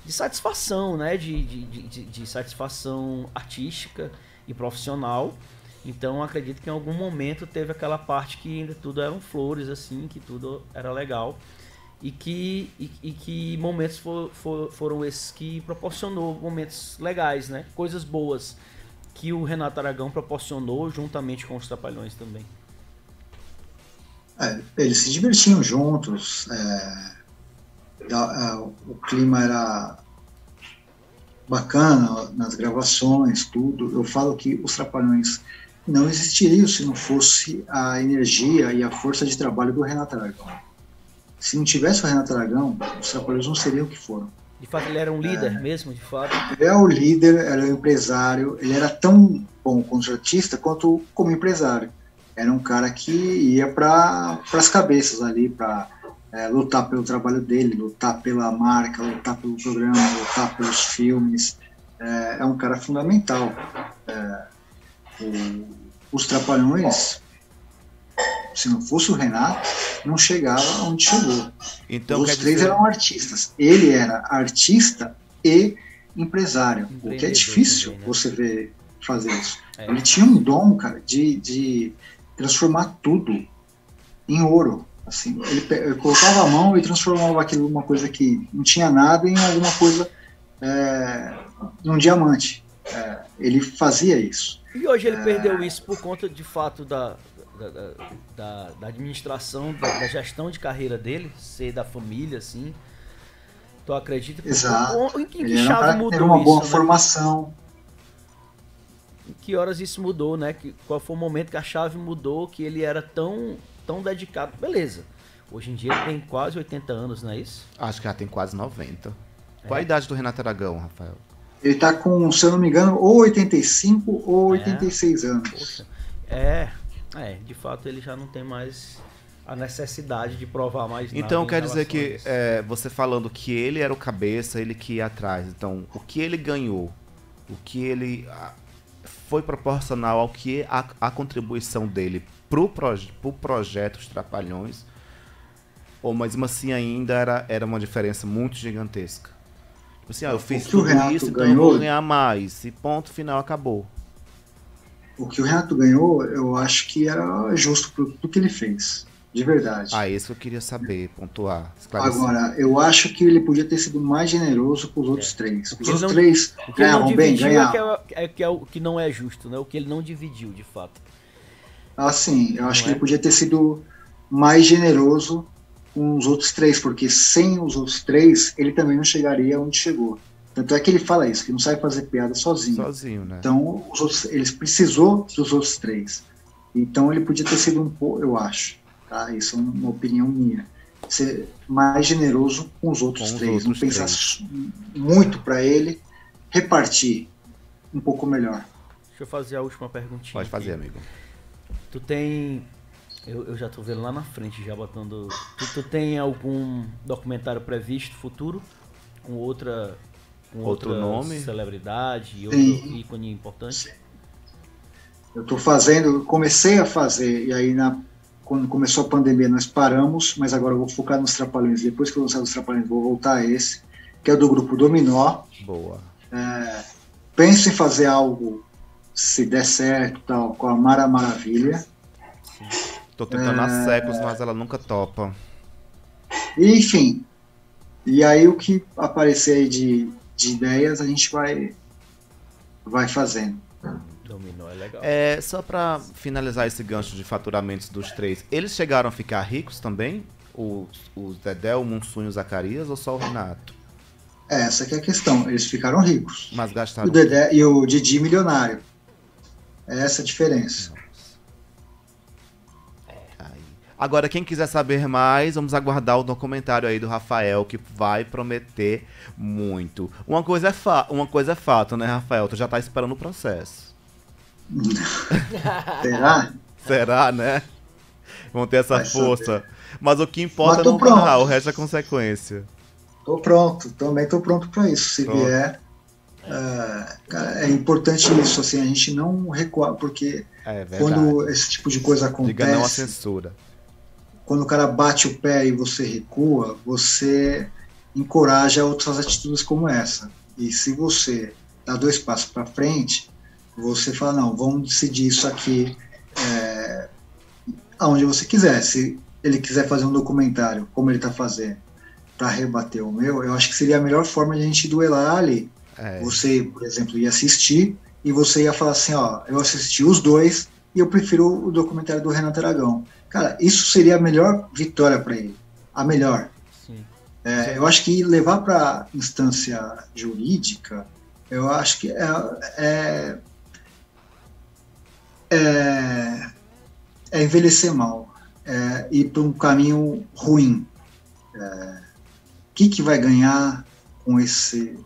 [SPEAKER 3] satisfação, né, de satisfação artística e profissional. Então acredito que em algum momento teve aquela parte que ainda tudo eram flores, assim, que tudo era legal. E que momentos foram esses que proporcionou momentos legais, né? Coisas boas que o Renato Aragão proporcionou juntamente com os Trapalhões também.
[SPEAKER 2] Eles se divertiam juntos, o clima era bacana nas gravações, tudo. Eu falo que os Trapalhões não existiriam se não fosse a energia e a força de trabalho do Renato Aragão. Se não tivesse o Renato Aragão, os Trapalhões não seriam o que foram.
[SPEAKER 3] De fato, ele era um líder mesmo, de fato?
[SPEAKER 2] Ele era o líder, era o empresário, ele era tão bom como artista quanto como empresário. Era um cara que ia para as cabeças ali, para lutar pelo trabalho dele, lutar pela marca, lutar pelo programa, lutar pelos filmes. É um cara fundamental. Os Trapalhões, se não fosse o Renato, não chegava onde chegou.
[SPEAKER 1] Então,
[SPEAKER 2] os três eram artistas. Ele era artista e empresário, o que é difícil também, né? Você ver fazer isso. Ele tinha um dom, cara, de transformar tudo em ouro. Assim, ele colocava a mão e transformava aquilo numa coisa que não tinha nada em alguma coisa, num diamante. Ele fazia isso.
[SPEAKER 3] E hoje ele perdeu isso por conta, de fato, da administração, da gestão de carreira dele, ser da família, assim. Tu acredita?
[SPEAKER 2] Exato.
[SPEAKER 3] Em que
[SPEAKER 2] Ele era um
[SPEAKER 3] chave
[SPEAKER 2] cara que
[SPEAKER 3] mudou
[SPEAKER 2] teve uma boa
[SPEAKER 3] isso, né?
[SPEAKER 2] formação.
[SPEAKER 3] Em que horas isso mudou, né? Qual foi o momento que a chave mudou, que ele era tão dedicado? Beleza. Hoje em dia ele tem quase 80 anos, não é isso?
[SPEAKER 1] Acho que já tem quase 90. Qual a idade do Renato Aragão, Rafael?
[SPEAKER 2] Ele tá com, se eu não me engano, ou 85 ou 86 anos.
[SPEAKER 3] Poxa. De fato ele já não tem mais a necessidade de provar mais nada.
[SPEAKER 1] Então quer dizer que
[SPEAKER 3] isso.
[SPEAKER 1] você falando que ele era o cabeça, ele que ia atrás. Então, o que ele ganhou, o que ele foi proporcional ao que a contribuição dele pro projeto Os Trapalhões, ou mesmo assim ainda era uma diferença muito gigantesca. Tipo assim, eu fiz tudo isso, então eu vou ganhar mais. E ponto final, acabou.
[SPEAKER 2] O que o Renato ganhou, eu acho que era justo por tudo que ele fez. De verdade.
[SPEAKER 1] Isso eu queria saber, pontuar, esclarecer.
[SPEAKER 2] Agora, eu acho que ele podia ter sido mais generoso com os outros três. Os outros três
[SPEAKER 3] ganhavam bem, ganhavam. Que é o que não é justo, né? O que ele não dividiu, de fato.
[SPEAKER 2] Sim, eu acho que ele podia ter sido mais generoso com os outros três, porque sem os outros três, ele também não chegaria onde chegou. Tanto é que ele fala isso, que não sabe fazer piada sozinho.
[SPEAKER 1] Sozinho, né?
[SPEAKER 2] Então, ele precisou dos outros três. Então, ele podia ter sido um pouco, eu acho, tá? Isso é uma opinião minha. Ser mais generoso com os outros três. Não pensar muito para ele, repartir um pouco melhor.
[SPEAKER 3] Deixa eu fazer a última perguntinha.
[SPEAKER 1] Pode fazer, amigo.
[SPEAKER 3] Tu tem... Eu já tô vendo lá na frente, já botando... Tu tem algum documentário previsto, futuro? Com outro nome? Celebridade e outro ícone importante?
[SPEAKER 2] Eu comecei a fazer, e aí quando começou a pandemia nós paramos, mas agora eu vou focar nos Trapalhões. Depois que eu lançar os Trapalhões, vou voltar a esse, que é do grupo Dominó.
[SPEAKER 1] Boa.
[SPEAKER 2] Penso em fazer algo, se der certo, tal, com a Mara Maravilha.
[SPEAKER 1] Sim. Tô tentando há séculos, mas ela nunca topa.
[SPEAKER 2] Enfim, e aí o que aparecer aí de ideias, a gente vai fazendo.
[SPEAKER 3] Dominó é legal.
[SPEAKER 1] Só pra finalizar esse gancho de faturamentos dos três, eles chegaram a ficar ricos também? O Dedé, o Mussum e o Zacarias, ou só o Renato?
[SPEAKER 2] Essa que é a questão, eles ficaram ricos.
[SPEAKER 1] Mas gastaram...
[SPEAKER 2] O Dedé e o Didi milionário. É essa a diferença.
[SPEAKER 1] Agora, quem quiser saber mais, vamos aguardar o documentário aí do Rafael, que vai prometer muito. Uma coisa é fato, né, Rafael? Tu já tá esperando o processo.
[SPEAKER 2] Será?
[SPEAKER 1] Será, né? Vão ter essa força.
[SPEAKER 2] Saber.
[SPEAKER 1] Mas o que importa não é o resto é consequência.
[SPEAKER 2] Tô pronto, também tô pronto para isso. Se vier, cara, é importante isso, assim, a gente não recuar, porque quando esse tipo de coisa acontece...
[SPEAKER 1] Diga não à censura.
[SPEAKER 2] Quando o cara bate o pé e você recua, você encoraja outras atitudes como essa. E se você dá 2 passos para frente, você fala, não, vamos decidir isso aqui aonde você quiser. Se ele quiser fazer um documentário, como ele está fazendo, para rebater o meu, eu acho que seria a melhor forma de a gente duelar ali. Você, por exemplo, ia assistir e você ia falar assim, eu assisti os 2 e eu prefiro o documentário do Renato Aragão. Cara, isso seria a melhor vitória para ele. A melhor.
[SPEAKER 3] Sim.
[SPEAKER 2] Eu acho que levar para instância jurídica, eu acho que é envelhecer mal. Ir para um caminho ruim. O que vai ganhar com esse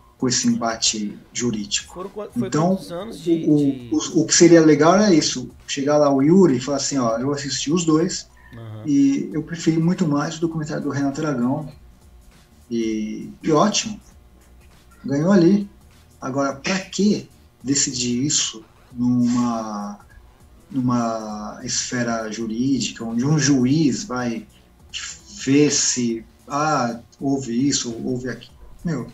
[SPEAKER 2] embate jurídico? Então, o que seria legal era isso, chegar lá o Yuri e falar assim, eu assisti os 2 e eu preferi muito mais o documentário do Renato Aragão e ótimo, ganhou ali. Agora, para que decidir isso numa esfera jurídica, onde um juiz vai ver se houve isso, houve aquilo?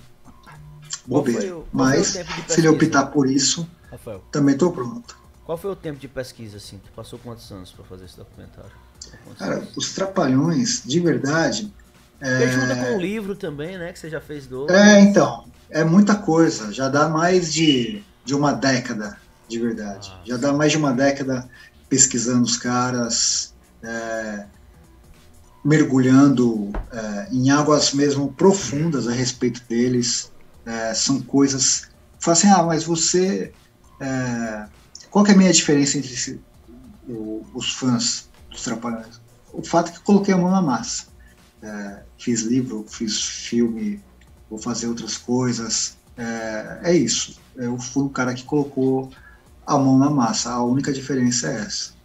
[SPEAKER 2] Bobeira. Mas, se ele optar por isso, Rafael, também estou pronto.
[SPEAKER 3] Qual foi o tempo de pesquisa, assim? Tu passou quantos anos para fazer esse documentário?
[SPEAKER 2] Cara, os Trapalhões, de verdade...
[SPEAKER 3] Porque junta com o livro também, né? Que você já fez 2.
[SPEAKER 2] Então, é muita coisa. Já dá mais de uma década, de verdade. Já dá mais de uma década pesquisando os caras. mergulhando em águas mesmo profundas a respeito deles. São coisas... Fala assim, mas você... qual que é a minha diferença entre os fãs dos Trapalhões? O fato é que eu coloquei a mão na massa. Fiz livro, fiz filme, vou fazer outras coisas. É isso. Eu fui um cara que colocou a mão na massa. A única diferença é essa.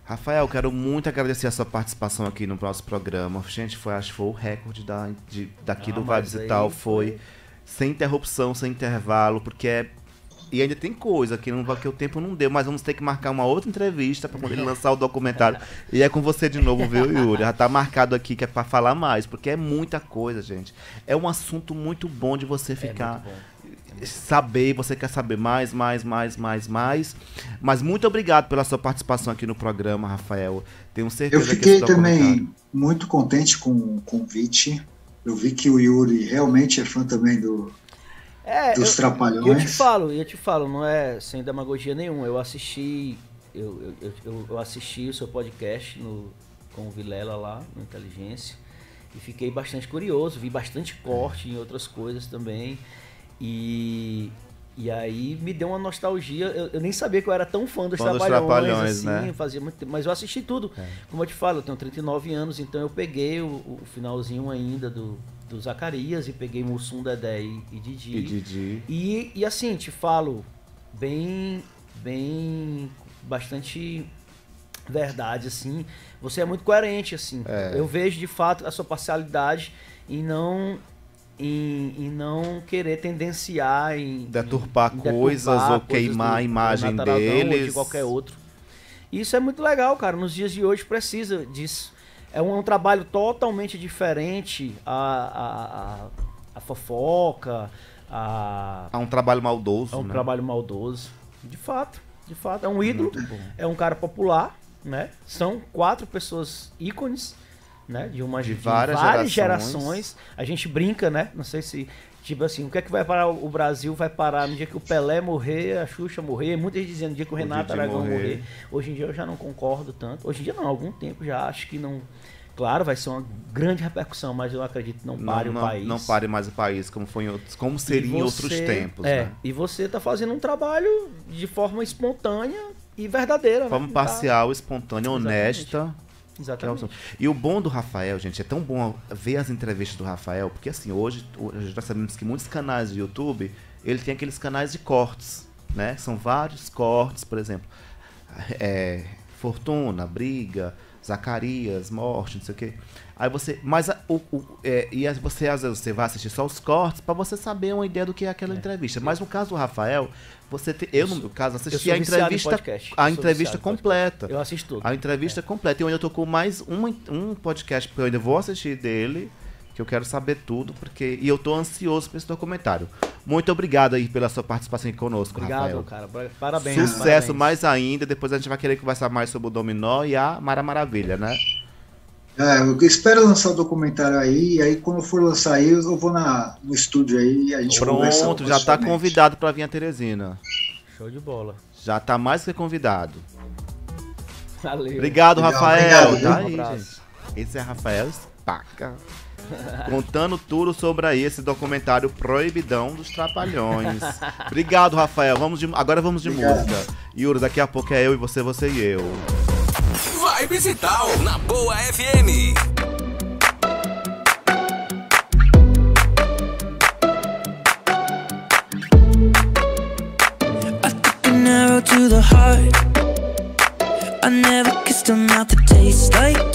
[SPEAKER 1] Rafael, quero muito agradecer a sua participação aqui no nosso programa. Gente, acho que foi o recorde daqui do Vibes e Tal. Foi sem interrupção, sem intervalo, porque E ainda tem coisa que o tempo não deu, mas vamos ter que marcar uma outra entrevista para poder lançar o documentário. E é com você de novo, viu, Yuri? Já tá marcado aqui que é para falar mais, porque é muita coisa, gente. É um assunto muito bom de você ficar... saber, você quer saber mais. Mas muito obrigado pela sua participação aqui no programa, Rafael. Tenho certeza que
[SPEAKER 2] eu fiquei também muito contente com o convite. Eu vi que o Yuri realmente é fã também dos Trapalhões.
[SPEAKER 3] Eu te falo, não é sem demagogia nenhuma. Eu assisti o seu podcast com o Vilela lá no Inteligência e fiquei bastante curioso, vi bastante corte em outras coisas também. E aí me deu uma nostalgia. Eu nem sabia que eu era tão fã dos Trapalhões assim, né? Fazia muito tempo, mas eu assisti tudo. Como eu te falo, eu tenho 39 anos, então eu peguei o finalzinho ainda do Zacarias e peguei Mussum, Dedé e Didi. E assim, te falo, bastante verdade, assim. Você é muito coerente, assim. Eu vejo de fato a sua parcialidade em não querer tendenciar em
[SPEAKER 1] deturpar coisas ou queimar a imagem deles
[SPEAKER 3] ou de qualquer outro. E isso é muito legal, cara. Nos dias de hoje precisa disso. É um trabalho totalmente diferente a fofoca,
[SPEAKER 1] um trabalho maldoso.
[SPEAKER 3] É um trabalho maldoso. De fato. É um ídolo, é um cara popular, né? São 4 pessoas ícones, né? De várias gerações. A gente brinca, né? Não sei se, tipo assim, o que é que vai parar o Brasil? Vai parar no dia que o Pelé morrer, a Xuxa morrer, muitas dizendo no dia que o Renato Aragão morrer. Hoje em dia eu já não concordo tanto. Hoje em dia não, há algum tempo já acho que não... Claro, vai ser uma grande repercussão, mas eu acredito que não pare o país.
[SPEAKER 1] Não pare mais o país, como seria em outros tempos. Né?
[SPEAKER 3] E você está fazendo um trabalho de forma espontânea e verdadeira.
[SPEAKER 1] Forma parcial, espontânea, honesta.
[SPEAKER 3] Exatamente.
[SPEAKER 1] E o bom do Rafael, gente, é tão bom ver as entrevistas do Rafael, porque assim, hoje nós sabemos que muitos canais de YouTube, ele tem aqueles canais de cortes, né? São vários cortes, por exemplo, Fortuna, briga, Zacarias, morte, não sei o quê. Aí você, você às vezes você vai assistir só os cortes para você saber uma ideia do que é aquela entrevista. Mas no caso do Rafael, eu no meu caso assisti a entrevista completa.
[SPEAKER 3] Eu assisto tudo.
[SPEAKER 1] A entrevista completa. E eu ainda tô com mais um podcast que eu ainda vou assistir dele, que eu quero saber tudo, e eu tô ansioso por esse documentário. Muito obrigado aí pela sua participação aqui conosco, Rafael.
[SPEAKER 3] Cara. Parabéns.
[SPEAKER 1] Sucesso
[SPEAKER 3] parabéns.
[SPEAKER 1] Mais ainda. Depois a gente vai querer conversar mais sobre o Dominó e a Mara Maravilha, né?
[SPEAKER 2] Eu espero lançar o documentário aí, e aí quando for lançar aí, eu vou no estúdio aí e a gente conversa.
[SPEAKER 1] Pronto, já tá convidado pra vir a Teresina.
[SPEAKER 3] Show de bola.
[SPEAKER 1] Já tá mais que convidado.
[SPEAKER 3] Valeu.
[SPEAKER 1] Obrigado, Rafael.
[SPEAKER 2] Obrigado,
[SPEAKER 1] tá aí, gente. Esse é Rafael Spaca. Contando tudo sobre aí esse documentário proibidão dos Trapalhões. Obrigado, Rafael. Agora vamos de música. Yuri, daqui a pouco é eu e você e eu.
[SPEAKER 4] Vibes e Tal, na Boa FM.
[SPEAKER 5] I took an arrow to the heart. I never kissed a mouth that tastes like